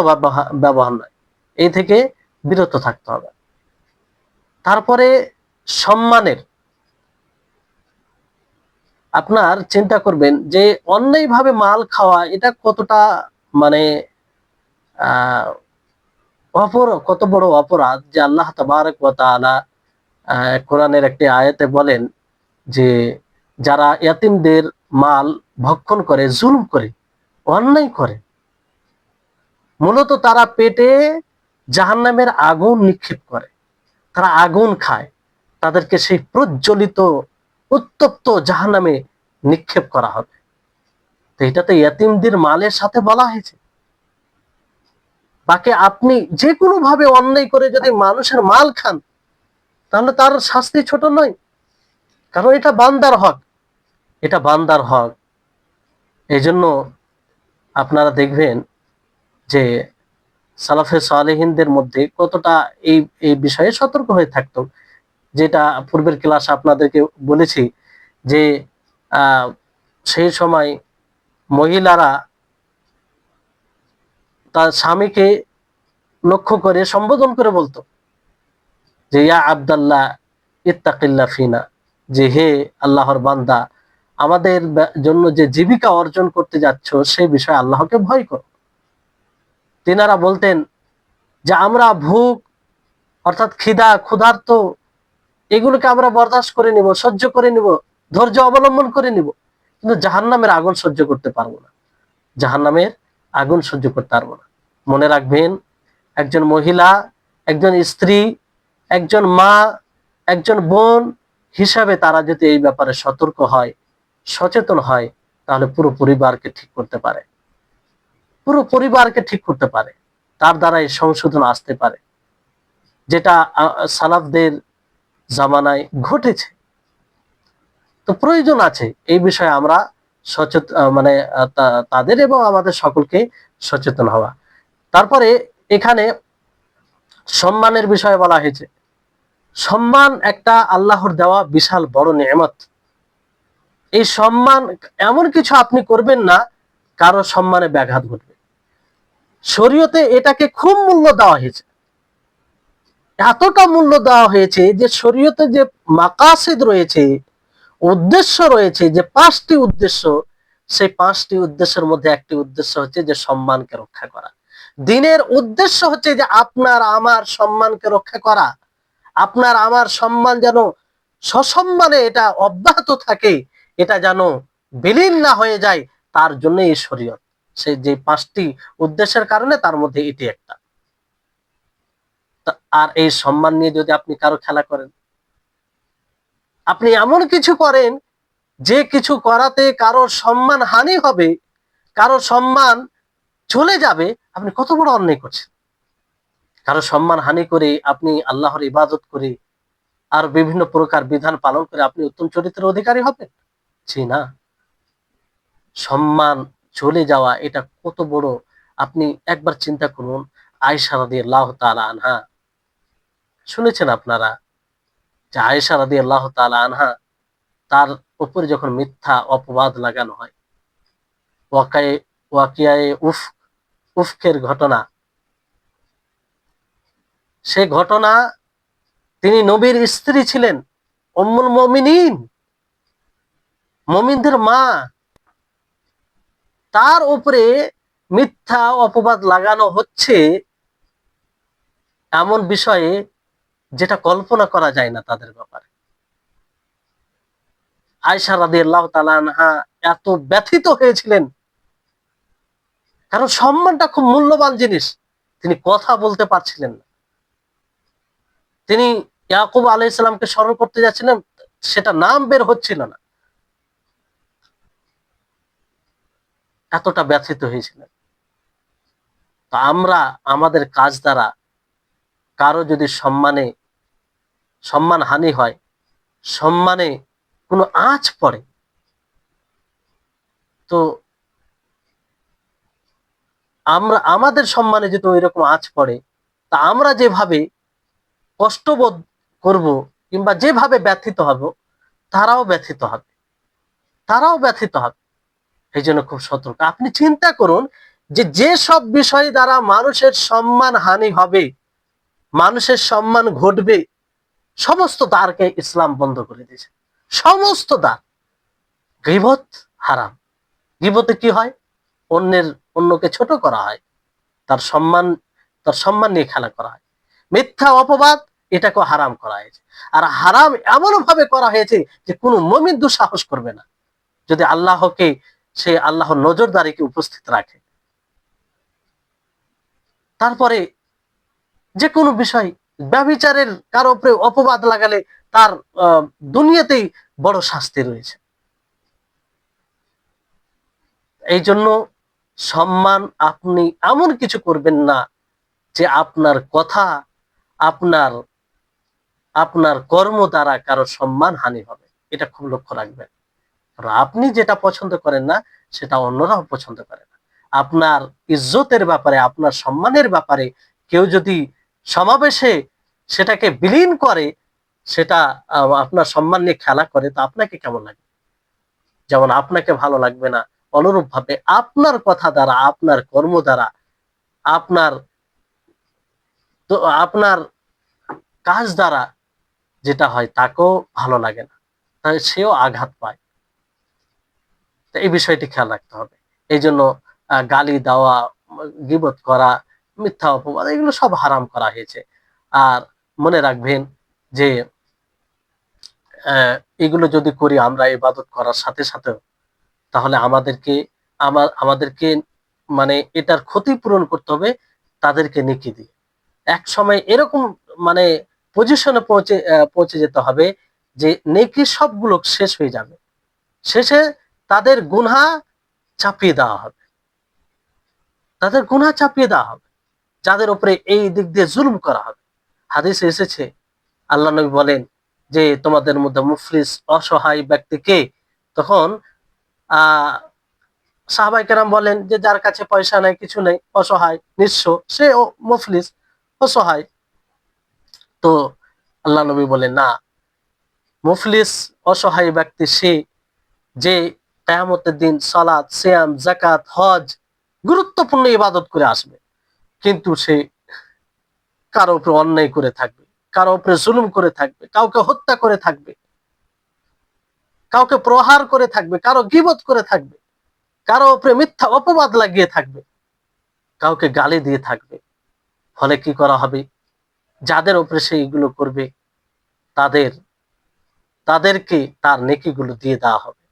ব্যবহার নয়, এই থেকে বিরত থাকতে হবে। তারপরে সম্মানের, আপনার চিন্তা করবেন যে অন্যায়ভাবে মাল খাওয়া এটা কতটা মানে কত বড় অপরাধ যে আল্লাহ তাবারক ওয়া তাআলা কোরআনের একটি আয়াতে বলেন যে যারা ইয়াতিমদের মাল ভক্ষণ করে, জুলুম করে, অন্যায় করে, মূলত তারা পেটে জাহান্নামের আগুন নিক্ষেপ করে, তারা আগুন খায়, তাদেরকে সেই প্রজ্বলিত উত্তপ্ত জাহান্নামে নিক্ষেপ করা হবে। তো এটা তো ইয়াতিমদের মালের সাথে বলা হয়েছে। বাকি আপনি যে কোনো ভাবে অন্যায় করে যদি মানুষের মাল খান, তাহলে তার শাস্তি ছোট নয়, কারণ এটা বান্দার হক, এটা বান্দার হক। এই জন্য আপনারা দেখবেন যে সালাফে সালেহিনদের মধ্যে কতটা এই এই বিষয়ে সতর্ক হয়ে থাকতো। যেটা পূর্বের ক্লাসে আপনাদেরকে বলেছি যে সেই সময় মহিলারা তার স্বামীকে লক্ষ্য করে সম্বোধন করে বলতো যে ইয়া আব্দাল্লাহ ইত্তাকিল্লা ফিনা, যে হে আল্লাহর বান্দা, আমাদের জন্য যে জীবিকা অর্জন করতে যাচ্ছ সেই বিষয়ে আল্লাহকে ভয় করো। তিনারা বলতেন যে আমরা ভূখ অর্থাৎ খিদা ক্ষুধার্ত এগুলোকে আমরা বরদাস্ত করে নিব, সহ্য করে নিব, ধৈর্য অবলম্বন করে নিব, কিন্তু জাহান্নামের আগুন সহ্য করতে পারবো না, জাহান্নামের আগুন সহ্য করতে পারবো না। মনে রাখবেন, একজন মহিলা, একজন স্ত্রী, একজন মা, একজন বোন হিসাবে তারা যদি এই ব্যাপারে সতর্ক হয়, সচেতন হয়, তাহলে পুরো পরিবারকে ঠিক করতে পারে, পুরো পরিবারকে ঠিক করতে পারে, তার দ্বারা এই সংশোধন আসতে পারে, যেটা সালাফদের জামানায় ঘটেছে। তো প্রয়োজন আছে এই বিষয়ে আমরা সচেতন, মানে তাদের এবং আমাদের সকলকে সচেতন হওয়া। তারপরে এখানে সম্মানের বিষয়ে বলা হয়েছে। সম্মান একটা আল্লাহর দেওয়া বিশাল বড় নেয়ামত। এই সম্মান এমন কিছু আপনি করবেন না কারো সম্মানে ব্যাঘাত ঘটবে। শরীয়তে এটাকে খুব মূল্য দেওয়া হয়েছে, এতটা মূল্য দেওয়া হয়েছে যে শরীয়তে যে মাকাসিদ রয়েছে, উদ্দেশ্য রয়েছে, যে 5টি উদ্দেশ্য, সেই 5টি উদ্দেশ্যের মধ্যে একটি উদ্দেশ্য হচ্ছে যে সম্মানকে রক্ষা করা। দিনের উদ্দেশ্য হচ্ছে যে আপনার আমার সম্মানকে রক্ষা করা, আপনার আমার সম্মান যেন সসম্মানে এটা অব্যাহত থাকে, এটা যেন বিলীন না হয়ে যায়, তার জন্য এই শরীয়ত। সেই যে 5টি উদ্দেশ্যের কারণে তার মধ্যে এটি একটা। আর এই সম্মান নিয়ে যদি আপনি কারো খেলা করেন, আপনি এমন কিছু করেন যে কিছু করাতে কারোর সম্মান হানি হবে, কারোর সম্মান চলে যাবে, আপনি কত বড় অন্যায় করছেন। কারো সম্মান হানি করে আপনি আল্লাহর ইবাদত করে আর বিভিন্ন প্রকার বিধান পালন করে আপনি উত্তম চরিত্রের অধিকারী হবেন? জি না। সম্মান চলে যাওয়া এটা কত বড়, আপনি একবার চিন্তা করুন। আয়েশা রাদিয়াল্লাহু তাআলা আনহা, শুনেছেন আপনারা যে আয়েশা রাদিয়াল্লাহু তাআলা আনহা, তার উপরে যখন মিথ্যা অপবাদ লাগানো হয়, ওয়াকিয়ায়ে উফকের ঘটনা, সে ঘটনা, তিনি নবীর স্ত্রী ছিলেন, উম্মুল মুমিনিন, মুমিনদের মা, তার উপরে মিথ্যা অপবাদ লাগানো হচ্ছে এমন বিষয়ে যেটা কল্পনা করা যায় না তাদের ব্যাপারে। আয়েশা রাদিয়াল্লাহু তাআলা আনহা এত ব্যথিত হয়েছিলেন, কারণ সম্মানটা খুব মূল্যবান জিনিস, তিনি কথা বলতে পারছিলেন না। তিনি ইয়াকুব আলাইহিস সালামকে স্মরণ করতে যাচ্ছিলেন, সেটা নাম বের হচ্ছিল না, এতটা ব্যথিত হয়েছিলেন। তো আমরা আমাদের কাজ দ্বারা কারো যদি সম্মান হানি হয়, সম্মানে কোনো আঁচ পড়ে, তো আমরা আমাদের সম্মানে যদি ওই রকম আঁচ পড়ে, তা আমরা যেভাবে কষ্টবোধ করব কিংবা যেভাবে ব্যথিত হব, তারাও ব্যথিত হবে, তারাও ব্যথিত হবে। এই জন্য খুব সতর্ক। আপনি চিন্তা করুন যে যেসব বিষয় দ্বারা মানুষের সম্মান হানি হবে, মানুষের সম্মান ঘটবে, সমস্ত দ্বারকে ইসলাম বন্ধ করে দিয়েছে, সমস্ত দ্বার। গীবত হারাম। গীবতে কি হয়? অন্যকে ছোট করা হয়, তার সম্মান তার সম্মান নিয়ে খেলা করা হয়। মিথ্যা অপবাদ এটাকে হারাম করা হয়েছে। আর হারাম এমন ভাবে করা হয়েছে যে কোনো মুমিন দুঃসাহস করবে না যদি আল্লাহকে, সে আল্লাহর নজরদারিকে উপস্থিত রাখে। তারপরে যে কোনো বিষয়, ব্যভিচারের কারো উপরে অপবাদ লাগালে তার দুনিয়াতেই বড় শাস্তি রয়েছে। এই জন্য সম্মান আপনি এমন কিছু করবেন না যে আপনার কথা, আপনার আপনার কর্ম দ্বারা কারো সম্মান হানি হবে। এটা খুব লক্ষ্য রাখবেন। আপনি যেটা পছন্দ করেন না সেটা অন্যরাও পছন্দ করে না। আপনার ইজ্জতের ব্যাপারে, আপনার সম্মানের ব্যাপারে কেউ যদি সমাবেশে সেটাকে বিলীন করে, সেটা আপনার সম্মান নিয়ে খেলা করে, তো আপনাকে কেমন লাগবে? যেমন আপনাকে ভালো লাগবে না, অনুরূপ ভাবে আপনার কথা দ্বারা, আপনার কর্ম দ্বারা, আপনার তো আপনার কাজ দ্বারা যেটা হয় তাকেও ভালো লাগে না, তাহলে সেও আঘাত পায়। তো এই বিষয়টি খেয়াল রাখতে হবে। এই জন্য গালি দেওয়া, গীবত করা, মিথ্যা অপবাদ এগুলো সব হারাম করা হয়েছে। আর মনে রাখবেন যে এগুলো যদি করি আমরা ইবাদত করার সাথে সাথে, তাহলে আমাদেরকে মানে এটার ক্ষতিপূরণ করতে হবে তাদেরকে নেকি দিয়ে। এক সময় এরকম মানে পজিশনে পৌঁছে যেতে হবে যে নেকি সবগুলো শেষ হয়ে যাবে, শেষে তাদের গুনাহ চাপিয়ে দেওয়া হবে, তাদের গুনাহ চাপিয়ে দেওয়া হবে, যাদের উপরে এই দিক দিয়ে জুলুম করা হবে। হাদিসে এসেছে, আল্লাহ নবী বলেন যে তোমাদের মধ্যে মুফলিস অসহায় ব্যক্তি কে? তখন আহ সাহাবায়ে কেরাম বলেন যে যার কাছে পয়সা নাই, কিছু নেই, অসহায় নিঃস্ব, সে মুফলিস, অসহায়। তো আল্লাহ নবী বলেন না, মুফলিস অসহায় ব্যক্তি সে যে কিয়ামতের দিন সালাত, সিয়াম, যাকাত, হজ গুরুত্বপূর্ণ ইবাদত করে আসবে, কিন্তু সে কারো উপরে অন্যায় করে থাকবে, কারো উপরে জুলুম করে থাকবে, কাউকে হত্যা করে থাকবে, কাউকে প্রহার করে থাকবে, কারো গীবত করে থাকবে, কারো উপরে মিথ্যা অপবাদ লাগিয়ে থাকবে, কাউকে গালি দিয়ে থাকবে। ফলে কি করা হবে? যাদের উপরে সে এগুলো করবে তাদের তাদেরকে তার নেকিগুলো দিয়ে দেওয়া হবে।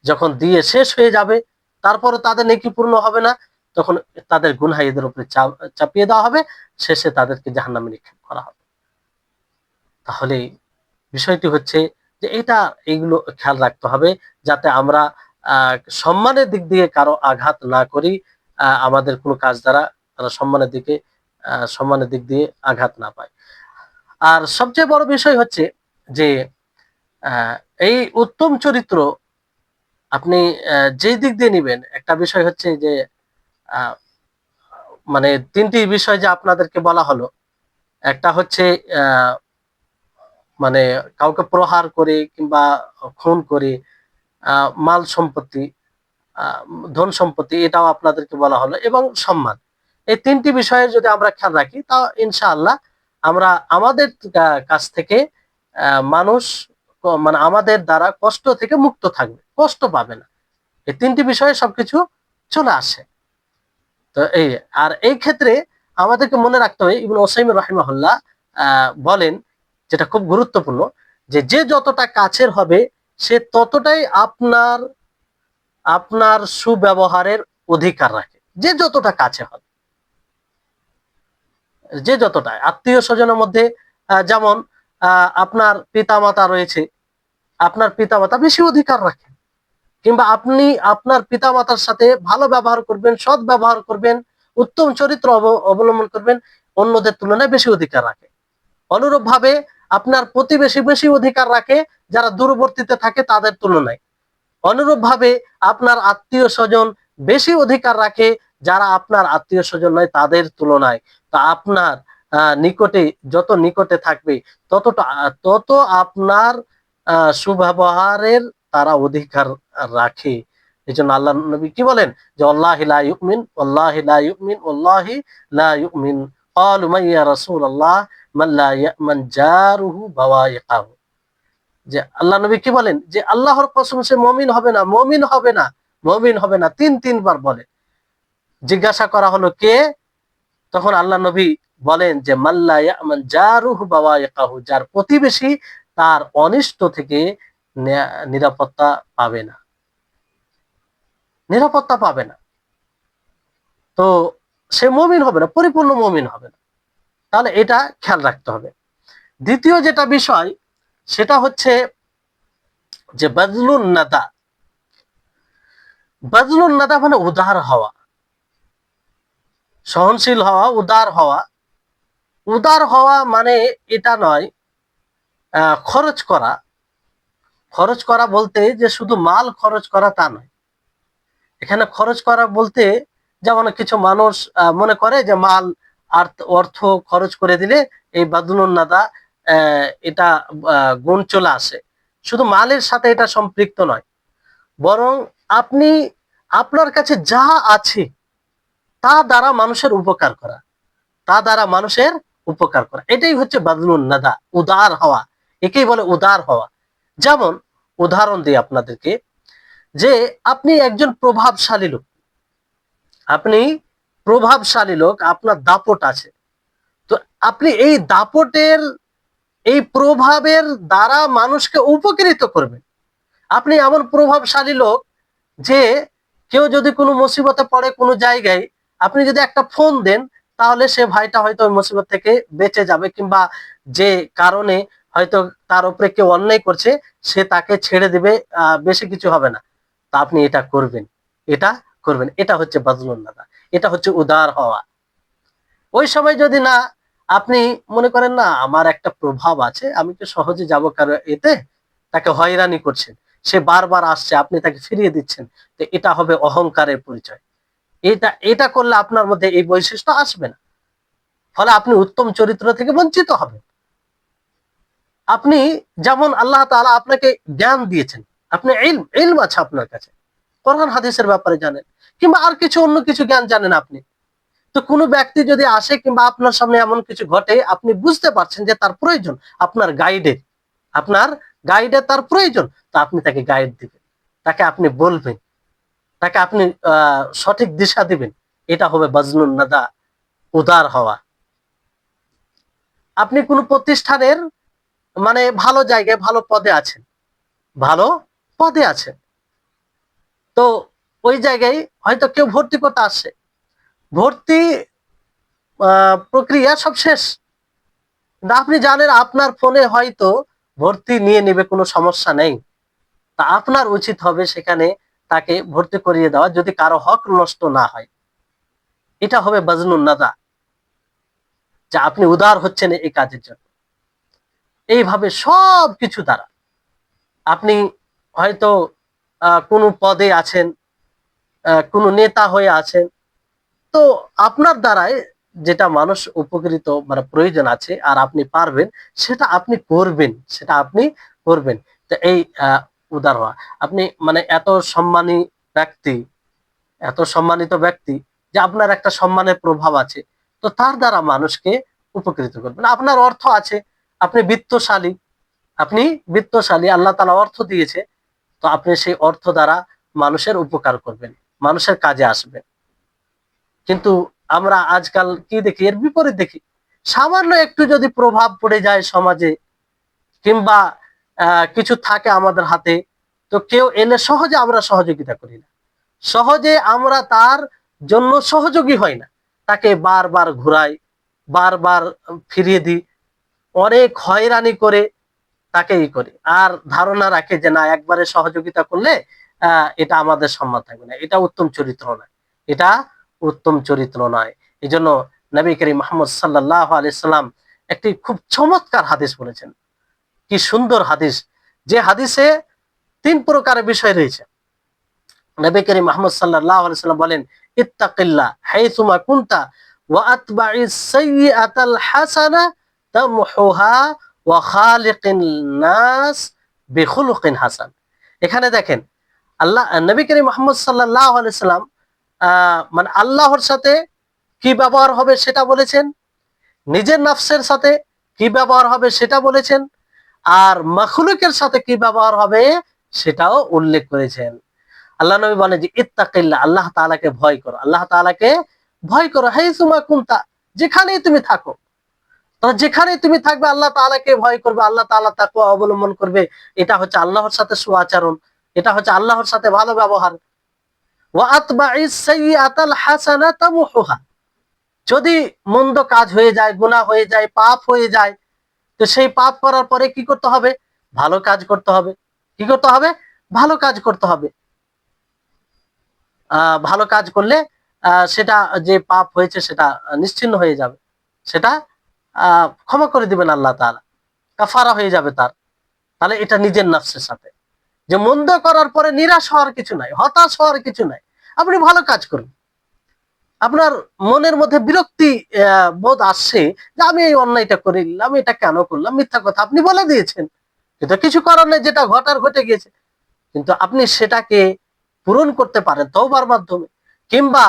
যখন দিয়ে শেষ হয়ে যাবে, তারপরে তাদের নেকি পূর্ণ হবে না, তখন তাদের গুনাহ এদের উপরে চাপিয়ে দেওয়া হবে, শেষে তাদেরকে জাহান্নামে নিক্ষেপ করা হবে। তাহলে বিষয়টি হচ্ছে যে এইগুলো খেয়াল রাখতে হবে যাতে আমরা সম্মানের দিক দিয়ে কারো আঘাত না করি, আমাদের কোনো কাজ দ্বারা তারা সম্মানের দিক দিয়ে আঘাত না পায়। আর সবচেয়ে বড় বিষয় হচ্ছে যে আহ, এই উত্তম চরিত্র আপনি যেই দিক দিয়ে নিবেন, একটা বিষয় হচ্ছে যে আহ, মানে তিনটি বিষয় যে আপনাদেরকে বলা হলো, একটা হচ্ছে আহ, মানে কাউকে প্রহার করে কিংবা খুন করে মাল সম্পত্তি, আহ, ধন সম্পত্তি, এটাও আপনাদেরকে বলা হলো, এবং সম্মান। এই তিনটি বিষয়ে যদি আমরা খেয়াল রাখি তা ইনশাআল্লাহ আমরা আমাদের কাছ থেকে মানুষ মানে আমাদের দ্বারা কষ্ট থেকে মুক্ত থাকবে, কষ্ট পাবে না। এই তিনটি বিষয়ে সবকিছু চলে আসে। তো আর এই ক্ষেত্রে আমাদেরকে মনে রাখতে হবে, ইবনে উসাইমিন রাহিমাহুল্লাহ বলেন, যেটা খুব গুরুত্বপূর্ণ, যে যে যতটা কাছের হবে সে ততটাই আপনার আপনার সুব্যবহারের অধিকার রাখে। যে যতটা কাছে হবে, যে যতটা আত্মীয় স্বজনের মধ্যে, যেমন আপনার পিতামাতা রয়েছে, আপনার পিতামাতা বেশি অধিকার রাখে, কিংবা আপনি আপনার পিতামাতার সাথে ভালো ব্যবহার করবেন, সৎ ব্যবহার করবেন, উত্তম চরিত্র অবলম্বন করবেন, অন্যদের তুলনায় বেশি অধিকার রাখে। অনুরূপ ভাবে আপনার প্রতিবেশী বেশি অধিকার রাখে যারা দূরবর্তীতে থাকে তাদের তুলনায়। অনুরূপ ভাবে আপনার আত্মীয় স্বজন বেশি অধিকার রাখে যারা আপনার আত্মীয় স্বজন নয় তাদের তুলনায়। তো আপনার নিকটে, যত নিকটে থাকবে তত আপনার সুব্যবহারের তারা অধিকার রাখে। এই জন্য আল্লাহ নবী কি বলেন যে আল্লাহি লা ইউমিন, আল্লাহি লা ইউমিন, আল্লাহি লা ইউমিন। ক্বালু মান ইয়া রাসূলুল্লাহ মান লা ইয়ামান জারুহু বাওয়াইকাহু। যে আল্লাহ নবী কি বলেন যে আল্লাহর কসম সে মুমিন হবে না, মুমিন হবে না, মুমিন হবে না, তিনবার বলে। জিজ্ঞাসা করা হলো কে? তখন আল্লাহ নবী বলেন যে মাল্লা ইয়ামান জারুহু বাওয়াইকাহু, যার প্রতিবেশী তার অনিষ্ট থেকে নিরাপত্তা পাবে না, নিরাপত্তা পাবে না, তো সে মুমিন হবে না, পরিপূর্ণ মুমিন হবে না। তাহলে এটা খেয়াল রাখতে হবে। দ্বিতীয় যেটা বিষয় সেটা হচ্ছে যে বাজলুন নাদা। বাজলুন নাদা মানে উদার হওয়া, সহনশীল হওয়া, উদার হওয়া। উদার হওয়া মানে এটা নয় খরচ করা। খরচ করা বলতে যে শুধু মাল খরচ করা তা নয়। এখানে খরচ করা বলতে যেমন কিছু মানুষ মনে করে যে মাল আর অর্থ খরচ করে দিলে এই বাদলুন নাদা এটা গুণ চলে আসে। শুধু মালের সাথে এটা সম্পৃক্ত নয়, বরং আপনি আপনার কাছে যা আছে তা দ্বারা মানুষের উপকার করা, তা দ্বারা মানুষের উপকার করা, এটাই হচ্ছে বাদলুন নাদা, উদার হওয়া। একেই বলে উদার হওয়া। যেমন উদাহরণ দিই আপনাদেরকে, যে আপনি একজন প্রভাবশালী লোক, আপনি প্রভাবশালী লোক, আপনার দাপট আছে, তো আপনি এই দাপটের, এই প্রভাবের দ্বারা মানুষকে উপকৃত করবেন। আপনি এমন প্রভাবশালী লোক যে কেউ যদি কোনো মুসিবতে পড়ে কোনো জায়গায়, আপনি যদি একটা ফোন দেন, তাহলে সে ভাইটা হয়তো ওই মুসিবত থেকে বেঁচে যাবে, কিংবা যে কারণে হয়তো তার উপরে কেউ অন্যায় করছে সে তাকে ছেড়ে দিবে, বেশি কিছু হবে না। তা আপনি এটা করবেন, এটা করবেন, এটা হচ্ছে বাজলুন নাদা, এটা হচ্ছে উদার হওয়া। ওই সময় যদি না আপনি মনে করেন না আমার একটা প্রভাব আছে, আমি তো সহজে যাবো, কারণ এতে তাকে হয়রানি করছেন, সে বারবার আসছে, আপনি তাকে ফিরিয়ে দিচ্ছেন, তো এটা হবে অহংকারের পরিচয়। এটা এটা করলে আপনার মধ্যে এই বৈশিষ্ট্য আসবে না, ফলে আপনি উত্তম চরিত্র থেকে বঞ্চিত হবেন। আপনি যেমন আল্লাহ তাআলা আপনাকে জ্ঞান দিয়েছেন, আপনি ইলম আছে আপনার কাছে, কোরআন হাদিসের ব্যাপারে জানেন, কিংবা আর কিছু অন্য কিছু জ্ঞান জানেন আপনি, তো কোনো ব্যক্তি যদি আসে কিংবা আপনার সামনে এমন কিছু ঘটে, আপনি বুঝতে পারছেন যে তার প্রয়োজন আপনার গাইডের, আপনার গাইডের তার প্রয়োজন, তো আপনি তাকে গাইড দিবেন, তাকে আপনি বলবেন, তাকে আপনি সঠিক দিশা দিবেন। এটা হবে বাজলুন নাদা, উদার হওয়া। আপনি কোনো প্রতিষ্ঠানের মানে ভালো জায়গায় ভালো পদে আছেন, ভালো পদে আছেন, তো ওই জায়গায় হয়তো কেউ ভর্তি করতে আসছে, ভর্তি প্রক্রিয়া সব শেষ, আপনি জানেন আপনার ফোনে হয়তো ভর্তি নিয়ে নেবে, কোনো সমস্যা নেই, তা আপনার উচিত হবে সেখানে তাকে ভর্তি করিয়ে দেওয়া, যদি কারো হক নষ্ট না হয়। এটা হবে বাজলুন নাদা, যে আপনি উদার হচ্ছেন এই কাজের জন্য। এইভাবে সব কিছু দ্বারা আপনি হয়তো কোনো পদে আছেন, কোনো নেতা হয়ে আছেন, তো আপনার দ্বারাই যেটা মানুষ উপকৃত মানে প্রয়োজন আছে আর আপনি পারবেন, সেটা আপনি করবেন, সেটা আপনি করবেন। তো এই উদার হওয়া। আপনি মানে এত সম্মানী ব্যক্তি, এত সম্মানিত ব্যক্তি, যে আপনার একটা সম্মানের প্রভাব আছে, তো তার দ্বারা মানুষকে উপকৃত করবেন। আপনার অর্থ আছে, আপনি বিত্তশালী, আপনি বিত্তশালী, আল্লাহ তাআলা অর্থ দিয়েছে, তো আপনি সেই অর্থ দ্বারা মানুষের উপকার করবেন, মানুষের কাজে আসবেন। কিন্তু আমরা আজকাল কি দেখি, এর বিপরীত দেখি। সামান্য একটু যদি প্রভাব পড়ে যায় সমাজে, কিংবা কিছু থাকে আমাদের হাতে, তো কেউ এলে সহজে আমরা সহযোগিতা করি না, সহজে আমরা তার জন্য সহযোগী হই না, তাকে বারবার ঘুরাই, বারবার ফিরিয়ে দিই, অনেক হয়রানি করে তাকে ই করি, আর ধারণা রাখে যে না একবারে সহযোগিতা করলে এটা আমাদের সম্মান থাকবে না, এটা উত্তম চরিত্র নয়, এটা উত্তম চরিত্র নয়। এই জন্য নবী করিম মুহাম্মদ সাল্লাল্লাহু আলাইহি সাল্লাম একটি খুব চমৎকার হাদিস বলেছেন। কি সুন্দর হাদিস, যে হাদিসে তিন প্রকারের বিষয় রয়েছে। নবী করিম মুহাম্মদ সাল্লাল্লাহু আলাইহি সাল্লাম বলেন, ইত্তাকিল্লাহ হাইসুমা কুনতা ওয়া আতবাইস সাইয়্যাতাল হাসানা তামহুহা ওয়া খালিকিন নাস বিখুলুকিন হাসান। এখানে দেখেন আল্লাহ, নবী করিম মুহাম্মদ সাল্লাল্লাহু আলাইহি সাল্লাম মানে আল্লাহর সাথে কি ব্যবহার হবে সেটা বলেছেন, নিজের নফসের সাথে কি ব্যবহার হবে সেটা বলেছেন, আর মাখলুকের সাথে কি ব্যবহার হবে সেটাও উল্লেখ করেছেন। আল্লাহ নবী বলেন যে ইত্তাকিল্লাহ, আল্লাহ তাআলাকে ভয় করো, আল্লাহ তাআলাকে ভয় করো, হাইসুমা কুনতা, যেখানেই তুমি থাকো, যেখানেই তুমি থাকবে আল্লাহ তাআলাকে ভয় করবে, আল্লাহ তাআলা তাকওয়া অবলম্বন করবে, এটা হচ্ছে আল্লাহর সাথে সুআচরণ, এটা হচ্ছে আল্লাহর সাথে ভালো ব্যবহার। ওয়া আতবাইস সাইয়্যাতাল হাসানাতা তামহুহা, যদি মন্দ কাজ হয়ে যায়, গুনাহ হয়ে যায়, পাপ হয়ে যায়, তো সেই পাপ করার পরে কি করতে হবে? ভালো কাজ করতে হবে। কি করতে হবে? ভালো কাজ করতে হবে। ভালো কাজ করলে সেটা, যে পাপ হয়েছে সেটা নিশ্চিহ্ন হয়ে যাবে, সেটা ক্ষমা করে দিবেন আল্লাহ তাআলা, কাফারা হয়ে যাবে তার। তাহলে এটা নিজের নফসের সাথে, যে মন্দ করার পরে নিরাশ হওয়ার কিছু নাই, হতাশ হওয়ার কিছু নাই। আপনি ভালো কাজ করুন, আপনার মনের মধ্যে বিরক্তি বোধ আসছে যে আমি এই অন্যায়টা করিলাম, এটা কেন করলাম, মিথ্যা কথা আপনি বলে দিয়েছেন, এটা কিছু করার নেই, যেটা ঘটার ঘটে গিয়েছে। কিন্তু আপনি সেটাকে পূরণ করতে পারেন তওবার মাধ্যমে, কিংবা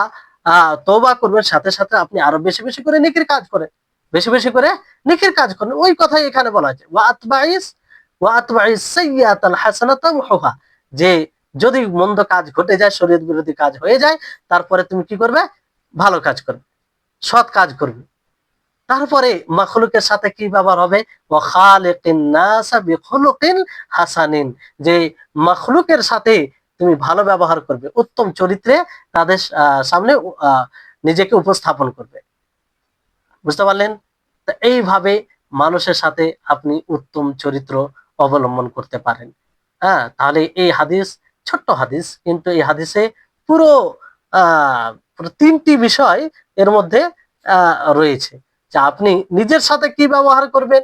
তওবা করবেন, সাথে সাথে আপনি আরো বেশি বেশি করে নেকির কাজ করেন, বেশি বেশি করে নেকির কাজ করেন। ওই কথাই এখানে বলা হয়েছে, ওয়া আতবাইস সাইয়্যাতাল হাসানাতা তামহুহা, যে যদি মন্দ কাজ ঘটে যায়, শরীয়ত বিরোধী কাজ হয়ে যায়, তারপরে তুমি কি করবে? ভালো কাজ করবে, সৎ কাজ করবে। তারপরে মাখলুকের সাথে কি ব্যবহার হবে? ওয়া খালিকিন নাসা বিখুলুকিন হাসানিন, যে মাখলুকের সাথে তুমি ভালো ব্যবহার করবে, উত্তম চরিত্রে তাদের সামনে নিজেকে উপস্থাপন করবে। বুঝতে পারলেন? তো এইভাবে মানুষের সাথে আপনি উত্তম চরিত্র অবলম্বন করতে পারেন। হ্যাঁ, তাহলে এই হাদিস ছোট্ট হাদিস, কিন্তু এই হাদিসে পুরো পুরো ৩টি বিষয় এর মধ্যে রয়েছে, যে আপনি নিজের সাথে কি ব্যবহার করবেন,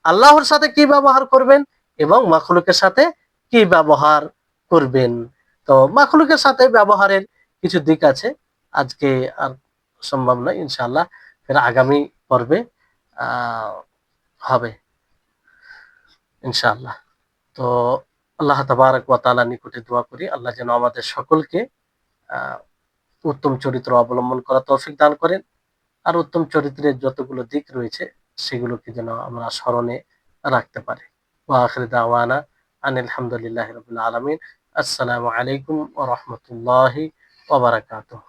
আল্লাহর সাথে কি ব্যবহার করবেন, এবং মাখলুকের সাথে কি ব্যবহার করবেন। তো মাখলুকের সাথে ব্যবহারের কিছু দিক আছে, আজকে আর সম্ভব নয়, ইনশাআল্লাহ ফের আগামী পর্বে হবে ইনশাআল্লাহ। তো আল্লাহ তাবারক ওয়া তাআলা নিকটে দোয়া করি, আল্লাহ যেন আমাদের সকলকে আহ উত্তম চরিত্র অবলম্বন করার তৌফিক দান করেন, আর উত্তম চরিত্রের যতগুলো দিক রয়েছে সেগুলোকে যেন আমরা স্মরণে রাখতে পারি। ওয়া আখির দাওয়ানা আনিল হামদুলিল্লাহি রাব্বিল আলামিন। আসসালামু আলাইকুম ওয়া রাহমাতুল্লাহি ওয়া বারাকাতুহু।